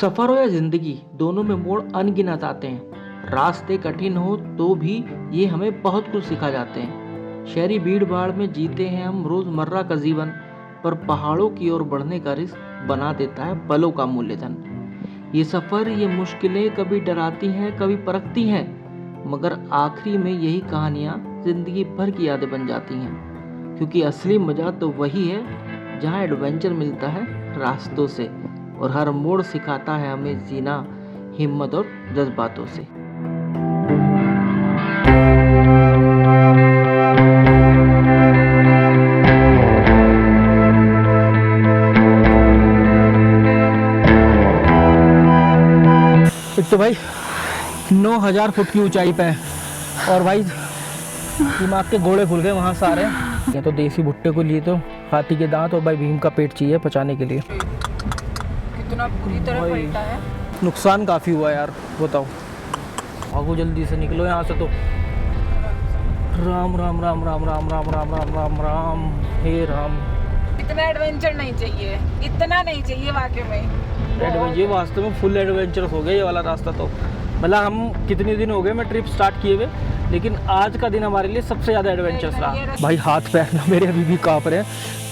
सफर हो या जिंदगी, दोनों में मोड़ अनगिनत आते हैं। रास्ते कठिन हो तो भी ये हमें बहुत कुछ सिखा जाते हैं। शहरी भीड़ भाड़ में जीते हैं हम रोजमर्रा का जीवन, पर पहाड़ों की ओर बढ़ने का रिस्क बना देता है पलों का मूल्यधन। ये सफर, ये मुश्किलें कभी डराती हैं, कभी परखती हैं, मगर आखिरी में यही कहानियाँ जिंदगी भर की यादें बन जाती हैं। क्योंकि असली मजा तो वही है जहाँ एडवेंचर मिलता है रास्तों से, और हर मोड़ सिखाता है हमें जीना हिम्मत और जज्बातों से। एक तो भाई 9000 फुट की ऊंचाई पे है और भाई दिमाग के घोड़े खुल गए वहाँ सारे। ये तो देसी भुट्टे को लिए तो हाथी के दांत और भाई भीम का पेट चाहिए पचाने के लिए। कितना बुरी तरह पलटा है। नुकसान काफ़ी हुआ यार, बताओ। भागो जल्दी से, निकलो यहाँ से। तो राम राम राम राम राम राम राम राम राम राम हे राम। इतना एडवेंचर नहीं चाहिए, इतना नहीं चाहिए वाकई में। ये वास्तव में फुल एडवेंचरस हो गया ये वाला रास्ता। तो मतलब हम कितने दिन हो गए मैं ट्रिप स्टार्ट किए हुए, लेकिन आज का दिन हमारे लिए सबसे ज़्यादा एडवेंचरस रहा। भाई हाथ पैर ना मेरे अभी भी काँप रहे हैं।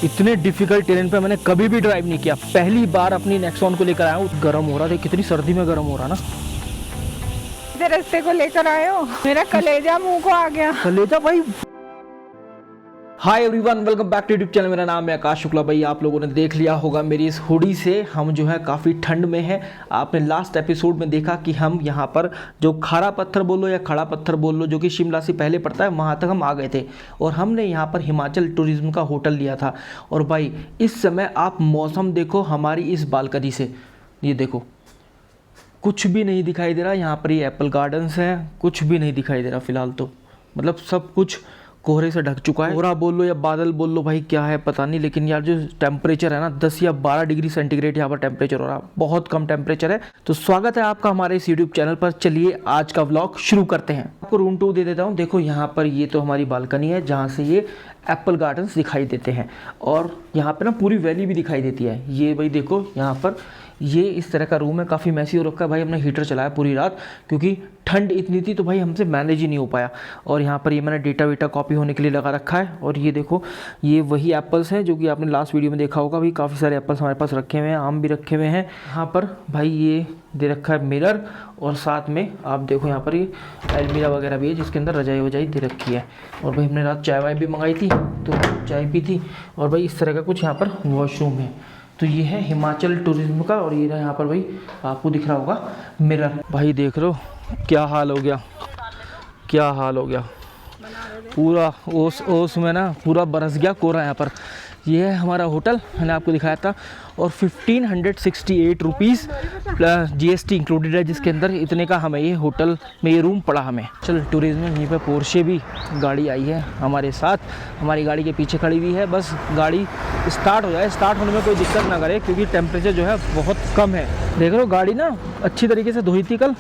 इतने डिफिकल्ट टेरेन पे मैंने कभी भी ड्राइव नहीं किया। पहली बार अपनी नेक्सॉन को लेकर आया हूँ। गर्म हो रहा था, कितनी सर्दी में गर्म हो रहा ना। रास्ते को लेकर आए हो, मेरा कलेजा मुंह को आ गया। कलेजा भाई। Hi everyone, welcome back to YouTube channel. मेरा नाम है आकाश शुक्ला। भाई आप लोगों ने देख लिया होगा मेरी इस हुडी से हम जो है काफ़ी ठंड में है। आपने लास्ट एपिसोड में देखा कि हम यहाँ पर जो खारा पत्थर बोलो या खड़ा पत्थर बोल लो, जो कि शिमला से पहले पड़ता है, वहाँ तक हम आ गए थे। और हमने यहाँ पर हिमाचल टूरिज्म का होटल लिया था। और भाई इस समय आप मौसम देखो हमारी इस बालकनी से, ये देखो कुछ भी नहीं दिखाई दे रहा। यहाँ पर ये एप्पल गार्डन्स हैं, कुछ भी नहीं दिखाई दे रहा फिलहाल। तो मतलब सब कुछ कोहरे से ढक चुका है। कोहरा बोल लो या बादल बोल लो, भाई क्या है पता नहीं। लेकिन यार जो टेम्परेचर है ना, 10 या 12 डिग्री सेंटीग्रेड यहाँ पर टेम्परेचर हो रहा है। बहुत कम टेम्परेचर है। तो स्वागत है आपका हमारे इस यूट्यूब चैनल पर। चलिए आज का व्लॉग शुरू करते हैं। आपको रूम टूर दे देता हूँ। देखो यहाँ पर ये तो हमारी बालकनी है जहाँ से ये एप्पल गार्डन्स दिखाई देते हैं। और यहाँ पर ना पूरी वैली भी दिखाई देती है। ये भाई देखो यहाँ पर ये इस तरह का रूम है, काफ़ी मैसी हो रखा है। भाई हमने हीटर चलाया पूरी रात क्योंकि ठंड इतनी थी, तो भाई हमसे मैनेज ही नहीं हो पाया। और यहाँ पर ये मैंने डेटा वेटा कॉपी होने के लिए लगा रखा है। और ये देखो ये वही एप्पल्स हैं जो कि आपने लास्ट वीडियो में देखा होगा। भाई काफ़ी सारे एप्पल्स हमारे पास रखे हुए हैं, आम भी रखे हुए हैं। यहाँ पर भाई ये दे रखा है मिरर, और साथ में आप देखो यहाँ पर ये अलमीरा वगैरह भी है जिसके अंदर रजाई वजाई दे रखी है। और भाई हमने रात चाय वाय भी मंगाई थी तो चाय पी थी। और भाई इस तरह का कुछ यहाँ पर वॉशरूम है। तो ये है हिमाचल टूरिज्म का। और ये रहा यहाँ पर भाई आपको दिख रहा होगा मिरर। भाई देख लो क्या हाल हो गया, क्या हाल हो गया। पूरा ओस में ना पूरा बरस गया कोहरा यहाँ पर। ये है हमारा होटल, मैंने आपको दिखाया था। और 1568 रुपीज़ GST इंक्लूडेड है, जिसके अंदर इतने का हमें ये होटल में ये रूम पड़ा हमें। चल टूरिज्म में यहीं पर पोर्शे भी गाड़ी आई है हमारे साथ, हमारी गाड़ी के पीछे खड़ी हुई है। बस गाड़ी स्टार्ट हो जाए, स्टार्ट होने में कोई दिक्कत ना करे क्योंकि टेम्परेचर जो है बहुत कम है। देख लो गाड़ी ना अच्छी तरीके से धोई थी कल,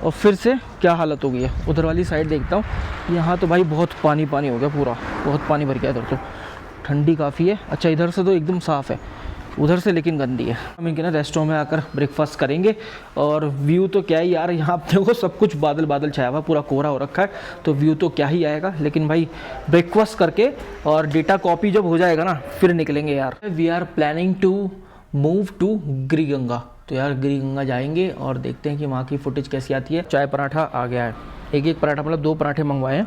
और फिर से क्या हालत हो गई है। उधर वाली साइड देखता हूँ, यहाँ तो भाई बहुत पानी हो गया, पूरा बहुत पानी भर गया इधर। तो ठंडी काफ़ी है। अच्छा इधर से तो एकदम साफ़ है, उधर से लेकिन गंदी है। हम इनके ना रेस्टोरेंट में आकर ब्रेकफास्ट करेंगे। और व्यू तो क्या ही यार, यहाँ देखो सब कुछ बादल बादल छाया हुआ, पूरा कोहरा हो रखा है, तो व्यू तो क्या ही आएगा। लेकिन भाई ब्रेकफास्ट करके और डेटा कॉपी जब हो जाएगा ना फिर निकलेंगे यार। We are planning to move to Giriganga. तो यार गिरिगंगा जाएंगे और देखते हैं कि वहाँ की फुटेज कैसी आती है। चाय पराठा आ गया है, एक पराठा मतलब 2 पराठे मंगवाए हैं,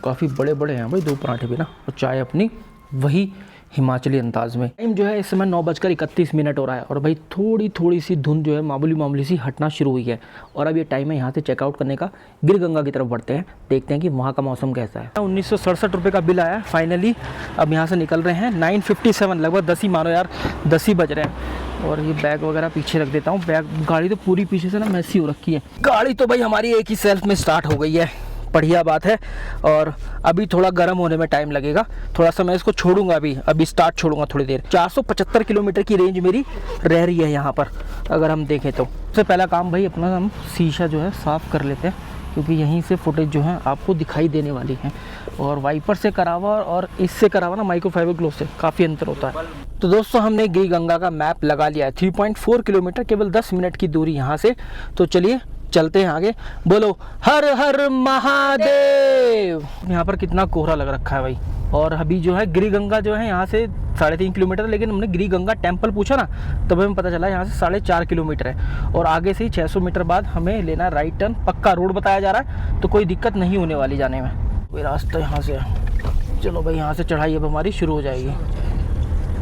काफ़ी बड़े बड़े हैं भाई 2 पराठे भी ना। और चाय अपनी वही हिमाचली अंदाज में। टाइम जो है इस समय 9:31 हो रहा है। और भाई थोड़ी सी धुंध जो है मामूली सी हटना शुरू हुई है। और अब ये टाइम है यहाँ से चेकआउट करने का, गिरगंगा की तरफ बढ़ते हैं, देखते हैं कि वहाँ का मौसम कैसा है। 1967 रुपये का बिल आया फाइनली। अब यहाँ से निकल रहे हैं 9:57, लगभग 10 ही मानो यार, 10 ही बज रहे हैं। और ये बैग वगैरह पीछे रख देता हूँ। बैग गाड़ी तो पूरी पीछे से ना मैसी हो रखी है। गाड़ी तो भाई हमारी एक ही सेल्फ में स्टार्ट हो गई है, बढ़िया बात है। और अभी थोड़ा गर्म होने में टाइम लगेगा, थोड़ा सा मैं इसको छोड़ूंगा। अभी स्टार्ट छोड़ूंगा थोड़ी देर। 475 किलोमीटर की रेंज मेरी रह रही है यहाँ पर अगर हम देखें तो। सबसे पहला काम भाई अपना हम शीशा जो है साफ़ कर लेते हैं। क्योंकि यहीं से फुटेज जो है आपको दिखाई देने वाली है। और वाइपर से करा हुआ और इससे करा हुआ ना माइक्रोफाइबर ग्लो से काफ़ी अंतर होता है। तो दोस्तों हमने गिरी गंगा का मैप लगा लिया है, 3.4 किलोमीटर, केवल 10 मिनट की दूरी यहाँ से। तो चलिए चलते हैं आगे। बोलो हर हर महादेव। यहाँ पर कितना कोहरा लग रखा है भाई। और अभी जो है गिरी गंगा जो है यहाँ से 3.5 किलोमीटर, लेकिन हमने गिरी गंगा टेम्पल पूछा ना, तब हमें पता चला यहाँ से 4.5 किलोमीटर है। और आगे से ही 600 मीटर बाद हमें लेना राइट टर्न, पक्का रोड बताया जा रहा है, तो कोई दिक्कत नहीं होने वाली जाने में। कोई रास्ता यहाँ से है। चलो भाई यहाँ से चढ़ाई अब हमारी शुरू हो जाएगी।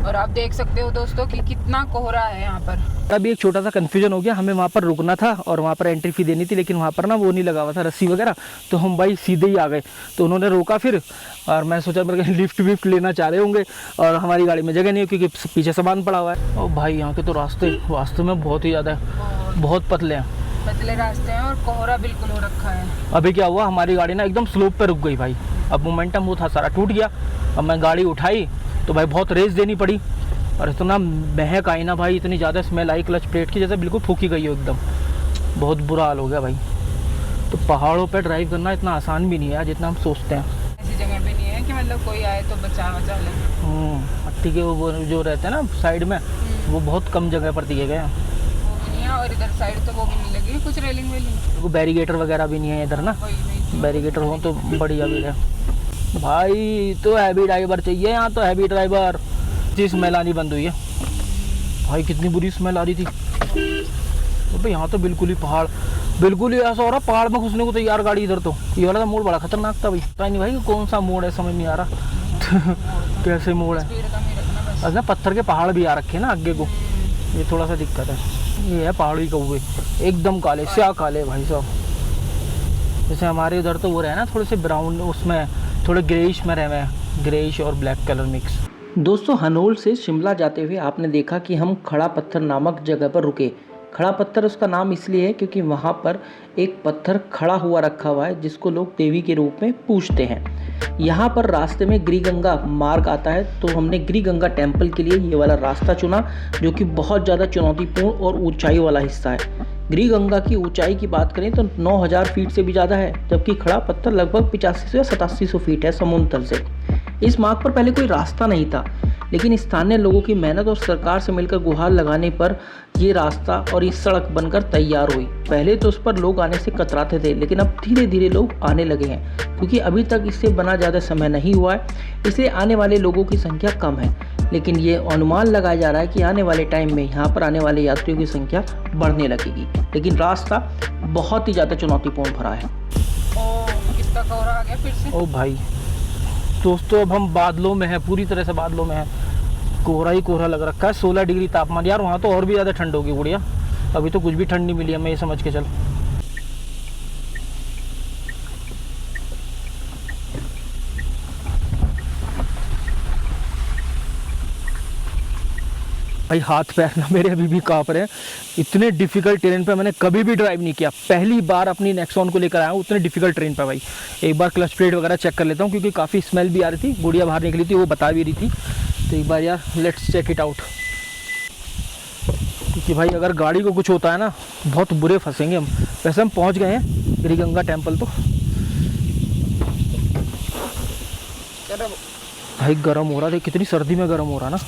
और आप देख सकते हो दोस्तों कि कितना कोहरा है यहाँ पर। तभी एक छोटा सा कन्फ्यूजन हो गया, हमें वहाँ पर रुकना था और वहाँ पर एंट्री फी देनी थी, लेकिन वहाँ पर ना वो नहीं लगा हुआ था रस्सी वगैरह, तो हम भाई सीधे ही आ गए। तो उन्होंने रोका फिर, और मैं सोचा मेरे लिफ्ट विफ्ट लेना चाह रहे होंगे, और हमारी गाड़ी में जगह नहीं है क्योंकि पीछे सामान पड़ा हुआ है। और भाई यहाँ के तो रास्ते वास्तव में बहुत ही ज़्यादा बहुत पतले हैं, पतले रास्ते हैं और कोहरा बिल्कुल हो रखा है। अभी क्या हुआ, हमारी गाड़ी ना एकदम स्लोप पे रुक गई भाई। अब मोमेंटम वो था सारा टूट गया। अब मैं गाड़ी उठाई तो भाई बहुत रेस देनी पड़ी, और इतना महक आई ना भाई, इतनी ज़्यादा स्मेल आई क्लच प्लेट की, जैसे बिल्कुल फूकी गई हो एकदम। बहुत बुरा हाल हो गया भाई। तो पहाड़ों पे ड्राइव करना इतना आसान भी नहीं है जितना हम सोचते हैं। ऐसी जगह भी नहीं है कि मतलब कोई आए तो बचा ले। मट्टी के वो जो रहते हैं ना साइड में, वो बहुत कम जगह पर दिए गए हैं। वो भी नहीं है, और इधर साइड तो वो भी नहीं लगी कुछ रेलिंग वेलिंग, वो बैरिगेटर वगैरह भी नहीं है इधर ना। बैरिगेटर हो तो बढ़िया भी है भाई। तो हैवी ड्राइवर चाहिए यहाँ, तो हैवी ड्राइवर। जी स्मेल आनी बंद हुई है भाई, कितनी बुरी स्मेल आ रही थी। तो भाई यहाँ तो बिल्कुल ही पहाड़, बिल्कुल ही ऐसा हो रहा पहाड़ में घुसने को तैयार गाड़ी। इधर तो ये वाला मोड़ बड़ा खतरनाक था भाई, पता नहीं भाई कौन सा मोड़ है, समझ नहीं आ रहा कैसे मोड़ है। अरे पत्थर के पहाड़ भी आ रखे हैं ना आगे को, ये थोड़ा सा दिक्कत है। ये है पहाड़ी कौवे, एकदम काले स्या काले भाई साहब। जैसे हमारे उधर तो वो रहे ना थोड़े से ब्राउन, उसमें थोड़े ग्रेइश में रहे हैं, ग्रेइश और ब्लैक कलर मिक्स। दोस्तों हनोल से शिमला जाते हुए आपने देखा कि हम खड़ा पत्थर नामक जगह पर रुके। खड़ा पत्थर उसका नाम इसलिए है क्योंकि वहाँ पर एक पत्थर खड़ा हुआ रखा हुआ है जिसको लोग देवी के रूप में पूजते हैं। यहाँ पर रास्ते में गिरी गंगा मार्ग आता है, तो हमने गिरी गंगा टेम्पल के लिए ये वाला रास्ता चुना, जो कि बहुत ज़्यादा चुनौतीपूर्ण और ऊंचाई वाला हिस्सा है। गिरी गंगा की ऊंचाई की बात करें तो 9000 फीट से भी ज़्यादा है, जबकि खड़ा पत्थर लगभग 8500 या 8700 फीट है समुद्र तल से। इस मार्ग पर पहले कोई रास्ता नहीं था, लेकिन स्थानीय लोगों की मेहनत और सरकार से मिलकर गुहार लगाने पर ये रास्ता और ये सड़क बनकर तैयार हुई। पहले तो उस पर लोग आने से कतराते थे, लेकिन अब धीरे धीरे लोग आने लगे हैं, क्योंकि अभी तक इससे बना ज़्यादा समय नहीं हुआ है, इसलिए आने वाले लोगों की संख्या कम है। लेकिन ये अनुमान लगाया जा रहा है कि आने वाले टाइम में यहाँ पर आने वाले यात्रियों की संख्या बढ़ने लगेगी, लेकिन रास्ता बहुत ही ज़्यादा चुनौतीपूर्ण भरा है। कितना कोहरा आ गया फिर से। ओ भाई दोस्तों, अब हम बादलों में हैं, पूरी तरह से बादलों में हैं, कोहरा ही कोहरा लग रखा है। 16 डिग्री तापमान, यार वहाँ तो और भी ज़्यादा ठंड होगी गुड़िया। अभी तो कुछ भी ठंड नहीं मिली हमें, ये समझ के चल। भाई हाथ पैर ना मेरे अभी भी काँप रहे हैं, इतने डिफिकल्ट ट्रेन पे मैंने कभी भी ड्राइव नहीं किया। पहली बार अपनी नेक्सॉन को लेकर आया हूँ उतने डिफिकल्ट ट्रेन पे भाई। एक बार क्लच प्लेट वगैरह चेक कर लेता हूँ, क्योंकि काफ़ी स्मेल भी आ रही थी, गुड़िया बाहर निकली थी वो बता भी रही थी। तो एक बार यार लेट्स चेक इट आउट, क्योंकि भाई अगर गाड़ी को कुछ होता है ना बहुत बुरे फंसेंगे हम। वैसे हम पहुँच गए हैं गिरी गंगा टेम्पल। तो भाई गर्म हो रहा था, कितनी सर्दी में गर्म हो रहा ना।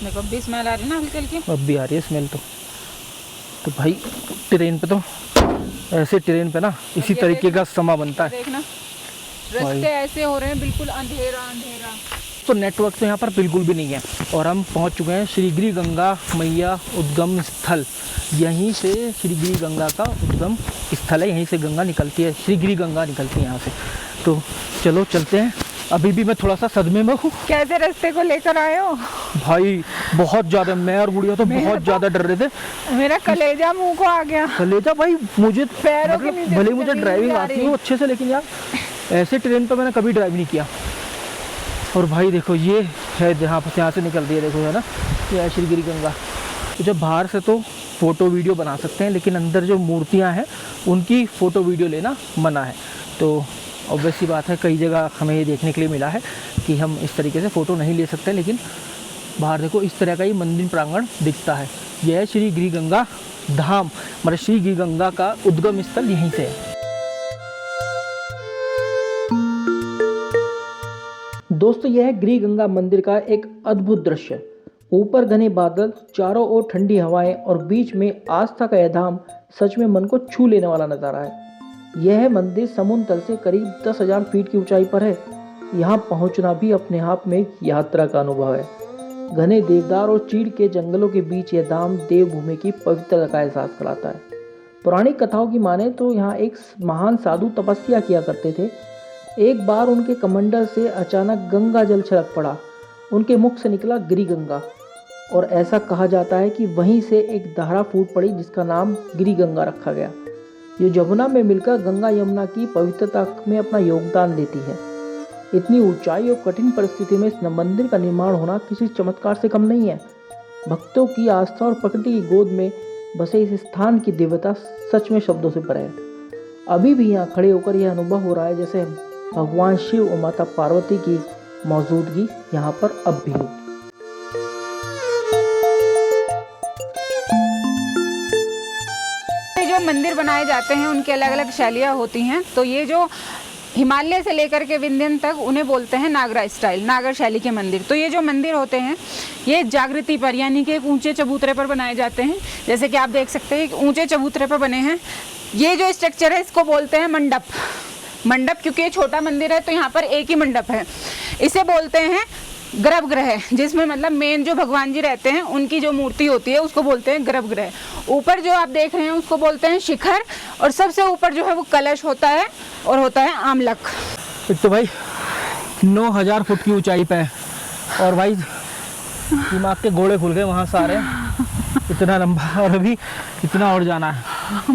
देखो अब भी स्मेल आ रही है ना हल्की हल्की, अब भी आ रही है स्मेल। तो भाई ट्रेन पे तो ऐसे ट्रेन पे ना इसी तरीके का समा बनता है। देखना रास्ते ऐसे हो रहे हैं, बिल्कुल अंधेरा अंधेरा। तो नेटवर्क तो यहाँ पर बिल्कुल भी नहीं है। और हम पहुँच चुके हैं श्री गिरी गंगा मैया उद्गम स्थल। यहीं से श्री गिरी गंगा का उद्गम स्थल है, यहीं से गंगा निकलती है, श्री गिरी गंगा निकलती है यहाँ से। तो चलो चलते हैं। अभी भी मैं थोड़ा सा सदमे में हूँ। कैसे रास्ते को लेकर आए हो भाई? बहुत ज़्यादा, मैं और गुड़िया तो बहुत ज़्यादा डर रहे थे। मेरा कलेजा मुंह को आ गया। कलेजा भाई मुझे पैरों के नीचे भले मुझे ड्राइविंग आती है अच्छे से, लेकिन यार ऐसे ट्रेन पर मैंने कभी ड्राइव नहीं किया। और भाई देखो ये है जहाँ पर यहाँ से निकल रही है, देखो है ना, ये है श्री गिरी गंगा। तो जब बाहर से तो फ़ोटो वीडियो बना सकते हैं, लेकिन अंदर जो मूर्तियाँ हैं उनकी फ़ोटो वीडियो लेना मना है। तो ऑब्वियस सी बात है, कई जगह हमें ये देखने के लिए मिला है कि हम इस तरीके से फ़ोटो नहीं ले सकते। लेकिन बाहर देखो इस तरह का ही मंदिर प्रांगण दिखता है। यह है श्री गिरी गंगा धाम मतलब श्री गिरी गंगा का उद्गम स्थल यहीं से है। दोस्तों यह है गिरी गंगा मंदिर का एक अद्भुत दृश्य। ऊपर घने बादल, चारों ओर ठंडी हवाएं और बीच में आस्था का यह धाम सच में मन को छू लेने वाला नज़ारा है। यह मंदिर समुद्र तल से करीब 10,000 फीट की ऊंचाई पर है। यहाँ पहुँचना भी अपने आप में एक यात्रा का अनुभव है। घने देवदार और चीड़ के जंगलों के बीच यह धाम देवभूमि की पवित्रता का एहसास कराता है। पुरानी कथाओं की माने तो यहाँ एक महान साधु तपस्या किया करते थे। एक बार उनके कमंडल से अचानक गंगा जल छलक पड़ा। उनके मुख से निकला गिरी गंगा और ऐसा कहा जाता है कि वहीं से एक धारा फूट पड़ी जिसका नाम गिरी गंगा रखा गया। ये जमुना में मिलकर गंगा यमुना की पवित्रता में अपना योगदान देती है। इतनी ऊंचाई और कठिन परिस्थिति में इस मंदिर का निर्माण होना किसी चमत्कार से कम नहीं है। भक्तों की आस्था और प्रकृति की गोद में बसे इस स्थान की दिव्यता सच में शब्दों से परे है। अभी भी यहाँ खड़े होकर यह अनुभव हो रहा है जैसे भगवान शिव और माता पार्वती की मौजूदगी यहाँ पर अब भी हो। जो मंदिर बनाए जाते हैं उनकी अलग अलग शैलियाँ होती हैं। तो ये जो हिमालय से लेकर के विंध्यन तक उन्हें बोलते हैं नागरा स्टाइल, नागर शैली के मंदिर। तो ये जो मंदिर होते हैं ये जागृति पर यानी कि एक ऊंचे चबूतरे पर बनाए जाते हैं। जैसे कि आप देख सकते हैं ऊंचे चबूतरे पर बने हैं। ये जो स्ट्रक्चर है इसको बोलते हैं मंडप। मंडप क्योंकि ये छोटा मंदिर है तो यहाँ पर एक ही मंडप है। इसे बोलते हैं गर्भगृह, जिसमें मतलब मेन जो भगवान जी रहते हैं उनकी जो मूर्ति होती है उसको बोलते हैं गर्भगृह। ऊपर जो आप देख रहे हैं उसको बोलते हैं शिखर और सबसे ऊपर जो है वो कलश होता है और होता है आमलक। एक तो भाई 9,000 फुट की ऊंचाई पे है और भाई दिमाग के घोड़े खुल गए वहाँ सारे। इतना लंबा और अभी इतना और जाना है।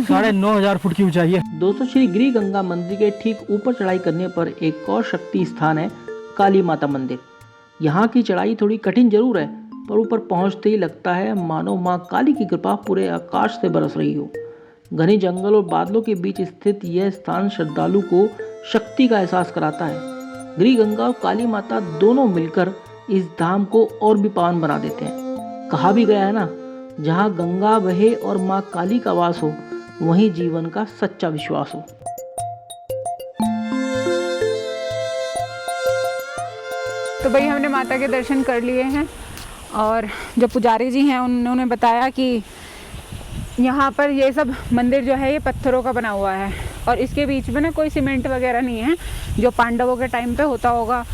9,500 फुट की ऊंचाई है। दोस्तों श्री गिरी गंगा मंदिर के ठीक ऊपर चढ़ाई करने पर एक और शक्ति स्थान है काली माता मंदिर। यहाँ की चढ़ाई थोड़ी कठिन जरूर है पर ऊपर पहुँचते ही लगता है मानो माँ काली की कृपा पूरे आकाश से बरस रही हो। घने जंगल और बादलों के बीच स्थित यह स्थान श्रद्धालु को शक्ति का एहसास कराता है। गिरी गंगा और काली माता दोनों मिलकर इस धाम को और भी पावन बना देते हैं। कहा भी गया है ना, जहाँ गंगा बहे और माँ काली का वास हो वहीं जीवन का सच्चा विश्वास हो। तो भाई हमने माता के दर्शन कर लिए हैं और जो पुजारी जी हैं उन्होंने बताया कि यहाँ पर ये सब मंदिर जो है ये पत्थरों का बना हुआ है और इसके बीच में ना कोई सीमेंट वगैरह नहीं है, जो पांडवों के टाइम पे होता होगा,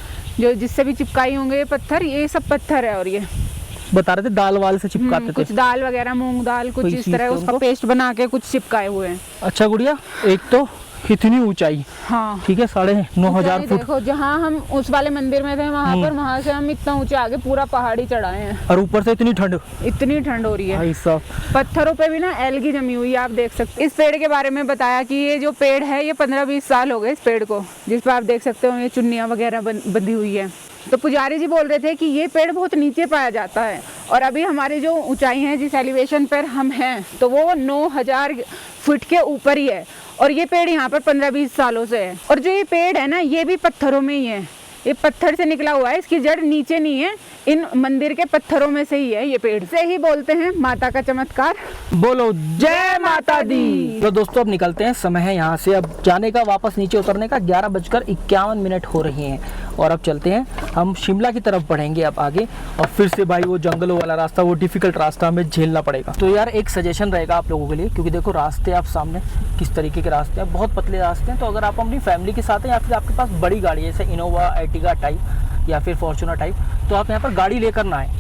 जो जिससे भी चिपकाई होंगे ये पत्थर, ये सब पत्थर है। और ये बता रहे थे दाल वाल से चिपकाते थे, कुछ दाल वगैरह, मूंग दाल, कुछ इस तरह उसका पेस्ट बना के कुछ चिपकाए हुए हैं। अच्छा गुड़िया, एक तो इतनी ऊंचाई, हाँ ठीक है, 9,500 फुट। देखो जहाँ हम उस वाले मंदिर में थे वहाँ पर, वहाँ से हम इतना ऊंचे आगे पूरा पहाड़ी चढ़ाए हैं और ऊपर से इतनी ठंड हो रही है। पत्थरों पे भी ना एल्गी जमी हुई है, आप देख सकते। इस पेड़ के बारे में बताया कि ये जो पेड़ है ये 15-20 साल हो गए इस पेड़ को, जिस पर आप देख सकते हो ये चुन्नियाँ वगैरह बंधी हुई है। तो पुजारी जी बोल रहे थे कि ये पेड़ बहुत नीचे पाया जाता है और अभी हमारी जो ऊंचाई है, जिस एलिवेशन पर हम हैं, तो वो 9,000 फुट के ऊपर ही है और ये पेड़ यहाँ पर 15-20 सालों से है। और जो ये पेड़ है ना ये भी पत्थरों में ही है, ये पत्थर से निकला हुआ है, इसकी जड़ नीचे नहीं है, इन मंदिर के पत्थरों में से ही है ये पेड़। से ही बोलते हैं माता का चमत्कार। बोलो जय माता दी। तो दोस्तों अब निकलते हैं, समय है यहाँ से अब जाने का, वापस नीचे उतरने का। 11:51 हो रही हैं और अब चलते हैं, हम शिमला की तरफ बढ़ेंगे अब आगे और फिर से भाई वो जंगलों वाला रास्ता, वो डिफिकल्ट रास्ता हमें झेलना पड़ेगा। तो यार एक सजेशन रहेगा आप लोगों के लिए, क्योंकि देखो रास्ते आप सामने किस तरीके के रास्ते हैं, बहुत पतले रास्ते हैं। तो अगर आप अपनी फैमिली के साथ हैं या फिर आपके पास बड़ी गाड़ी है जैसे इनोवा, एर्टिगा टाइप या फिर फॉर्च्यूनर टाइप, तो आप यहाँ पर गाड़ी लेकर ना आए।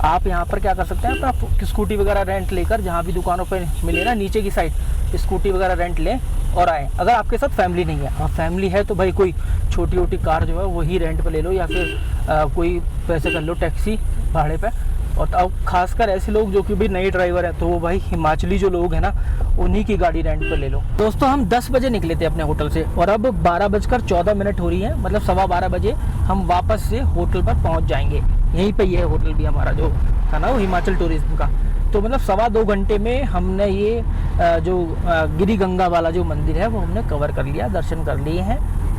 आप यहाँ पर क्या कर सकते हैं, आप स्कूटी वगैरह रेंट लेकर, जहाँ भी दुकानों पर मिले ना नीचे की साइड, स्कूटी वगैरह रेंट लें और आए। अगर आपके साथ फैमिली नहीं है, हाँ फैमिली है तो भाई कोई छोटी छोटी कार जो है वही रेंट पे ले लो या फिर कोई पैसे कर लो टैक्सी भाड़े पे। और अब खासकर ऐसे लोग जो कि भाई नए ड्राइवर हैं तो वो भाई हिमाचली जो लोग हैं ना, उन्हीं की गाड़ी रेंट पे ले लो। दोस्तों हम 10 बजे निकले थे अपने होटल से और अब 12:14 हो रही है, मतलब 12:15 बजे हम वापस से होटल पर पहुंच जाएंगे। यहीं पे ये होटल भी हमारा जो था ना वो हिमाचल टूरिज्म का। तो मतलब 2.25 घंटे में हमने ये जो गिरी गंगा वाला जो मंदिर है वो हमने कवर कर लिया, दर्शन कर लिए हैं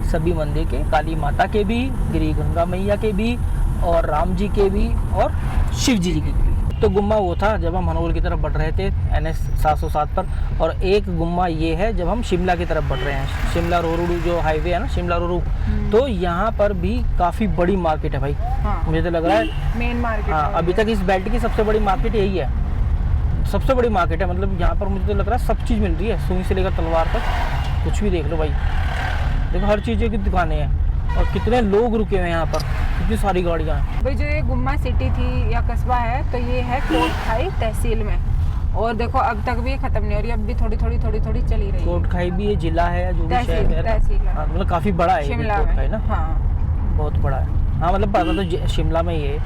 सभी मंदिर के, काली माता के भी, गिरी गंगा मैया के भी और राम जी के भी और शिव जी की भी। एक तो गुम्मा वो था जब हम हनोल की तरफ बढ़ रहे थे NH 707 पर, और एक गुम्मा ये है जब हम शिमला की तरफ बढ़ रहे हैं, शिमला रोहड़ू जो हाईवे है ना, शिमला रोहड़ू। तो यहाँ पर भी काफ़ी बड़ी मार्केट है भाई। हाँ। मुझे तो लग रहा है मेन मार्केट। हाँ, अभी तक इस बेल्ट की सबसे बड़ी मार्केट यही है, सबसे बड़ी मार्केट है। मतलब यहाँ पर मुझे तो लग रहा है सब चीज़ मिल रही है, सुई से लेकर तलवार तक, कुछ भी देख लो भाई। देखो हर चीज़ की दुकानें हैं, और कितने लोग रुके हुए हैं यहाँ पर, कितनी सारी गाड़ियाँ हैं भाई। जो ये गुम्मा सिटी थी या कस्बा है, तो ये है कोटखाई तहसील में, और देखो अब तक भी खत्म नहीं हो रही, अब भी थोड़ी थोड़ी चली रही है। कोटखाई भी ये जिला है जो भी तहसील शहर है। हाँ, मतलब काफ़ी बड़ा है शिमला कोटखाई ना। हाँ, बहुत बड़ा है। हाँ मतलब पता तो शिमला में ये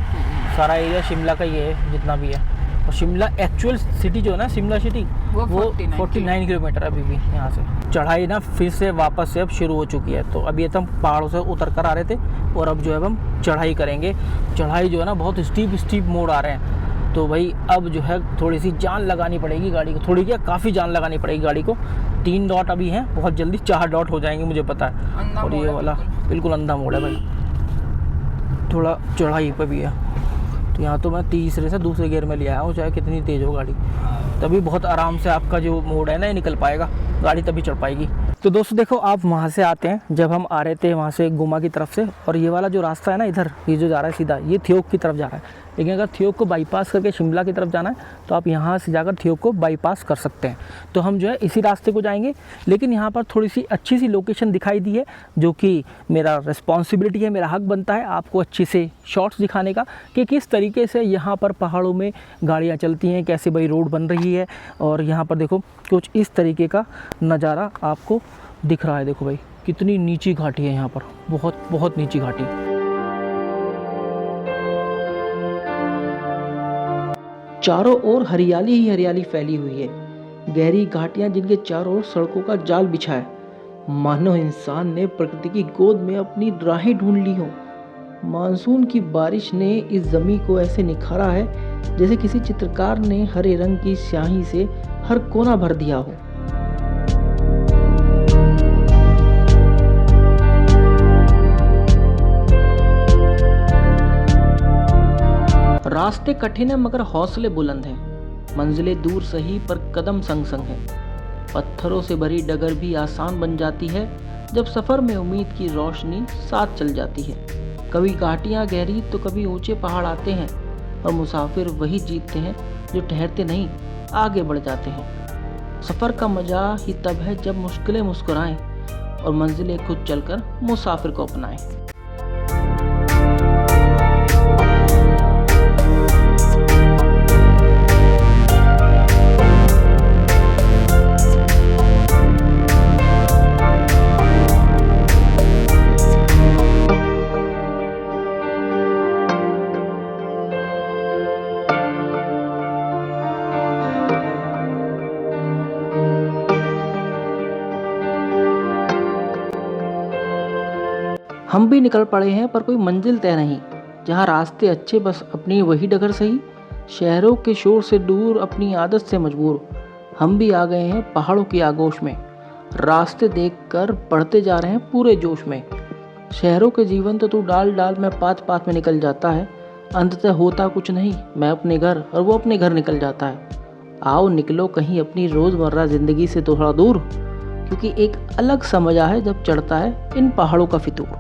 सारा एरिया शिमला का ये है जितना भी है। और शिमला एक्चुअल सिटी जो है ना, शिमला सिटी वो 49 किलोमीटर अभी भी यहाँ से। चढ़ाई ना फिर से वापस से अब शुरू हो चुकी है। तो अभी तो हम पहाड़ों से उतर कर आ रहे थे, और अब जो है हम चढ़ाई करेंगे। चढ़ाई जो है ना बहुत स्टीप मोड़ आ रहे हैं। तो भाई अब जो है थोड़ी सी जान लगानी पड़ेगी गाड़ी को, थोड़ी क्या काफ़ी जान लगानी पड़ेगी गाड़ी को। 3 डॉट अभी हैं, बहुत जल्दी 4 डॉट हो जाएंगे मुझे पता है। और ये वाला बिल्कुल अंधा मोड़ है भाई, थोड़ा चढ़ाई पे भी है। तो यहाँ तो मैं तीसरे से दूसरे गियर में ले आया हूँ, चाहे कितनी तेज़ हो गाड़ी, तभी बहुत आराम से आपका जो मोड़ है ना ये निकल पाएगा, गाड़ी तभी चढ़ पाएगी। तो दोस्तों देखो आप वहाँ से आते हैं, जब हम आ रहे थे वहाँ से गुम्मा की तरफ से, और ये वाला जो रास्ता है ना इधर, ये जो जा रहा है सीधा, ये थियोक की तरफ जा रहा है। लेकिन अगर थियोक को बाईपास करके शिमला की तरफ जाना है तो आप यहाँ से जाकर थियोक को बाईपास कर सकते हैं। तो हम जो है इसी रास्ते को जाएंगे। लेकिन यहाँ पर थोड़ी सी अच्छी सी लोकेशन दिखाई दी है, जो कि मेरा रिस्पॉन्सिबिलिटी है, मेरा हक बनता है आपको अच्छी से शॉट्स दिखाने का, कि किस तरीके से यहाँ पर पहाड़ों में गाड़ियाँ चलती हैं, कैसे भाई रोड बन रही है। और यहाँ पर देखो कुछ इस तरीके का नज़ारा आपको दिख रहा है। देखो भाई कितनी नीची घाटी है यहाँ पर, बहुत बहुत नीची घाटी। चारों ओर हरियाली ही हरियाली फैली हुई है, गहरी घाटियां जिनके चारों ओर सड़कों का जाल बिछा है, मानो इंसान ने प्रकृति की गोद में अपनी राहें ढूंढ ली हो। मानसून की बारिश ने इस जमीन को ऐसे निखारा है जैसे किसी चित्रकार ने हरे रंग की स्याही से हर कोना भर दिया हो। रास्ते कठिन है मगर हौसले बुलंद हैं। मंजिलें दूर सही पर कदम संग संग हैं। पत्थरों से भरी डगर भी आसान बन जाती है जब सफ़र में उम्मीद की रोशनी साथ चल जाती है। कभी घाटियाँ गहरी तो कभी ऊंचे पहाड़ आते हैं, और मुसाफिर वही जीतते हैं जो ठहरते नहीं, आगे बढ़ जाते हैं। सफ़र का मज़ा ही तब है जब मुश्किलें मुस्कुराएं और मंजिलें खुद चलकर मुसाफिर को अपनाएं। हम भी निकल पड़े हैं पर कोई मंजिल तय नहीं। जहाँ रास्ते अच्छे बस अपनी वही डगर सही, शहरों के शोर से दूर अपनी आदत से मजबूर, हम भी आ गए हैं पहाड़ों की आगोश में। रास्ते देखकर बढ़ते जा रहे हैं पूरे जोश में। शहरों के जीवन तो तू डाल डाल में पात पात में निकल जाता है, अंततः होता कुछ नहीं, मैं अपने घर और वो अपने घर निकल जाता है। आओ निकलो कहीं अपनी रोज़मर्रा ज़िंदगी से थोड़ा दूर, क्योंकि एक अलग सा मज़ा है जब चढ़ता है इन पहाड़ों का फितूर।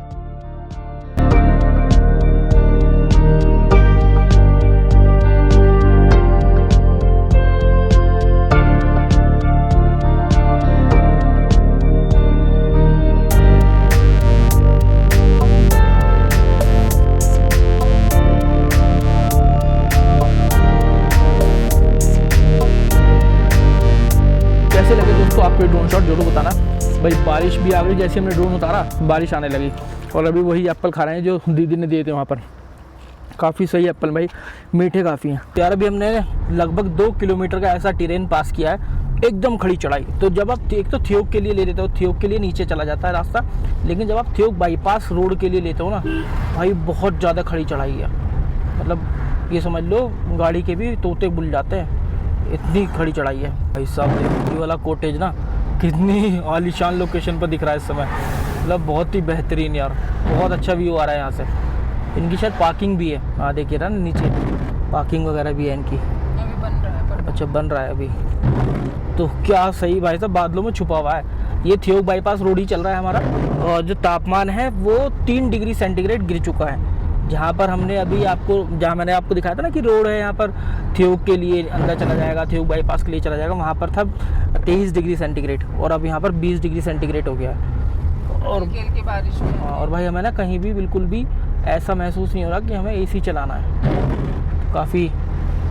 कैसे लगे दोस्तों आपको ड्रोन शॉट जरूर बताना। भाई बारिश भी आ गई, जैसे हमने ड्रोन उतारा बारिश आने लगी, और अभी वही एप्पल खा रहे हैं जो दीदी ने दिए थे वहाँ पर। काफ़ी सही एप्पल भाई, मीठे काफ़ी हैं यार। अभी हमने लगभग 2 किलोमीटर का ऐसा टेरेन पास किया है, एकदम खड़ी चढ़ाई। तो जब आप एक तो थियोक के लिए ले लेते हो, थियोक के लिए नीचे चला जाता है रास्ता, लेकिन जब आप थियोक बाईपास रोड के लिए लेते हो ना भाई, बहुत ज़्यादा खड़ी चढ़ाई है। मतलब ये समझ लो गाड़ी के भी तोते बुल जाते हैं, इतनी खड़ी चढ़ाई है भाई साहब। ये वाला कॉटेज ना कितनी आलीशान लोकेशन पर दिख रहा है इस समय, मतलब बहुत ही बेहतरीन यार, बहुत अच्छा व्यू आ रहा है यहाँ से। इनकी शायद पार्किंग भी है। हाँ देखिए ना नीचे पार्किंग वगैरह भी है इनकी। अभी बन रहा है अच्छा बन रहा है अभी। तो क्या सही भाई साहब बादलों में छुपा हुआ है। ये थियोग बाईपास रोड ही चल रहा है हमारा, और जो तापमान है वो 3 डिग्री सेंटीग्रेड गिर चुका है। जहाँ पर हमने अभी आपको, जहाँ मैंने आपको दिखाया था ना कि रोड है यहाँ पर थियोग के लिए अंदर चला जाएगा, थियोग बाईपास के लिए चला जाएगा, वहाँ पर था 23 डिग्री सेंटीग्रेड और अब यहाँ पर 20 डिग्री सेंटीग्रेड हो गया है। और की बारिश में और भाई हमें ना कहीं भी बिल्कुल भी ऐसा महसूस नहीं हो रहा कि हमें एसी चलाना है। काफ़ी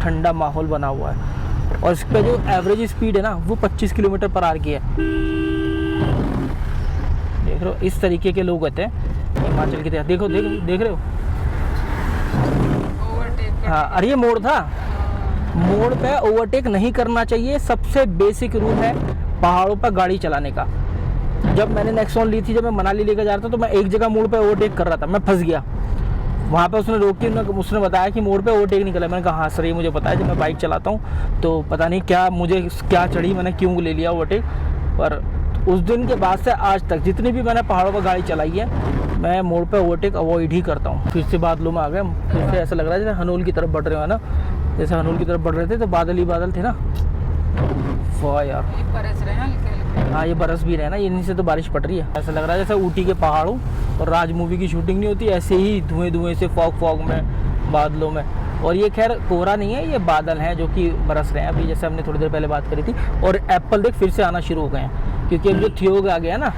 ठंडा माहौल बना हुआ है और इस पर जो एवरेज स्पीड है ना वो 25 किलोमीटर पर आवर की है। देख रहे हो इस तरीके के लोग होते हैं हिमाचल की तरह। देखो देख रहे हो। हाँ अरे ये मोड़ था, मोड़ पे ओवरटेक नहीं करना चाहिए। सबसे बेसिक रूल है पहाड़ों पर गाड़ी चलाने का। जब मैंने नेक्सॉन ली थी, जब मैं मनाली लेकर जा रहा था तो मैं एक जगह मोड़ पे ओवरटेक कर रहा था, मैं फंस गया। वहाँ पे उसने रोकी, उसने बताया कि मोड़ पे ओवरटेक नहीं कर। मैंने कहा हाँ सर ये मुझे पता है, जब मैं बाइक चलाता हूँ तो पता नहीं क्या मुझे क्या चढ़ी, मैंने क्यों ले लिया ओवरटेक। पर उस दिन के बाद से आज तक जितनी भी मैंने पहाड़ों पर गाड़ी चलाई है मैं मोड़ पे ओवरटेक अवॉइड ही करता हूँ। फिर से बादलों में आ गए, फिर से ऐसा लग रहा है जैसे हनोल की तरफ बढ़ रहे हो ना, जैसे हनोल की तरफ बढ़ रहे थे तो बादल ही बादल थे ना। वाह यार बरस रहे हैं। हाँ ये बरस भी रहे ना, इन्हीं से तो बारिश पड़ रही है। ऐसा लग रहा है जैसे ऊटी के पहाड़ों और राज मूवी की शूटिंग नहीं होती, ऐसे ही धुएं से फॉग में बादलों में। और ये खैर कोहरा नहीं है, ये बादल हैं जो कि बरस रहे हैं अभी, जैसे हमने थोड़ी देर पहले बात करी थी। और एप्पल देख फिर से आना शुरू हो गए हैं, क्योंकि अब जो थियोग आ गया ना,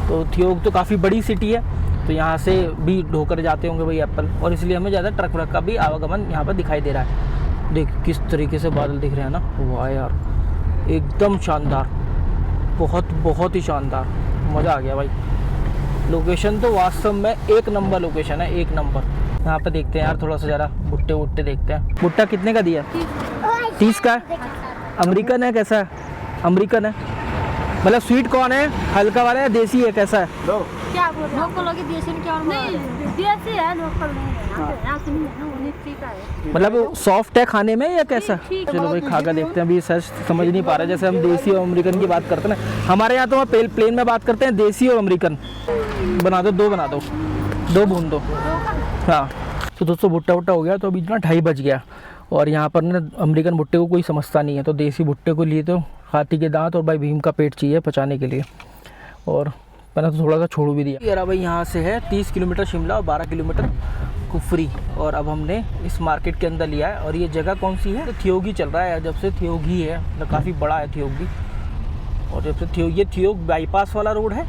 तो थियोग तो काफ़ी बड़ी सिटी है, तो यहाँ से भी ढोकर जाते होंगे भाई एप्पल, और इसलिए हमें ज़्यादा ट्रक व्रक का भी आवागमन यहाँ पर दिखाई दे रहा है। देख किस तरीके से बादल दिख रहे हैं ना, वाह यार एकदम शानदार, बहुत ही शानदार, मज़ा आ गया भाई। लोकेशन तो वास्तव में एक नंबर लोकेशन है, एक नंबर। यहाँ पे देखते हैं यार थोड़ा सा ज़रा भुट्टे देखते हैं। भुट्टा कितने का दिया? 30 का है। अमेरिकन है कैसा है? अमेरिकन है मतलब स्वीट कॉर्न है, हल्का वाला है, देसी है, कैसा है? क्या बोल रहे हो? लोकल होगी देसी में क्या और नहीं देसी है, लोकल नहीं है। यहाँ से नहीं है ना, उन्हें ठीक है। मतलब सॉफ्ट है खाने में या कैसा? चलो भाई खा कर देखते हैं। अभी सर समझ नहीं पा रहे, जैसे हम देसी और अमेरिकन की बात करते हैं ना, हमारे यहाँ तो हम प्लेन में बात करते हैं देसी और अमेरिकन। बना दो, 2 बना दो, 2 भून दो। हाँ तो दोस्तों भुट्टा हो गया, तो अभी ना 2:30 बज गया और यहाँ पर ना अमेरिकन भुट्टे को कोई समझता नहीं है, तो देसी भुट्टे को लिए तो हाथी के दांत और भाई भीम का पेट चाहिए पचाने के लिए। और मैंने तो थोड़ा सा छोड़ भी दिया यार। भाई यहाँ से है 30 किलोमीटर शिमला और 12 किलोमीटर कुफरी, और अब हमने इस मार्केट के अंदर लिया है। और ये जगह कौन सी है? तो थियोग ही चल रहा है, जब से थियोग ही है, मतलब काफ़ी बड़ा है थियोग भी। और जब से थियोग, ये थियोग बाईपास वाला रोड है,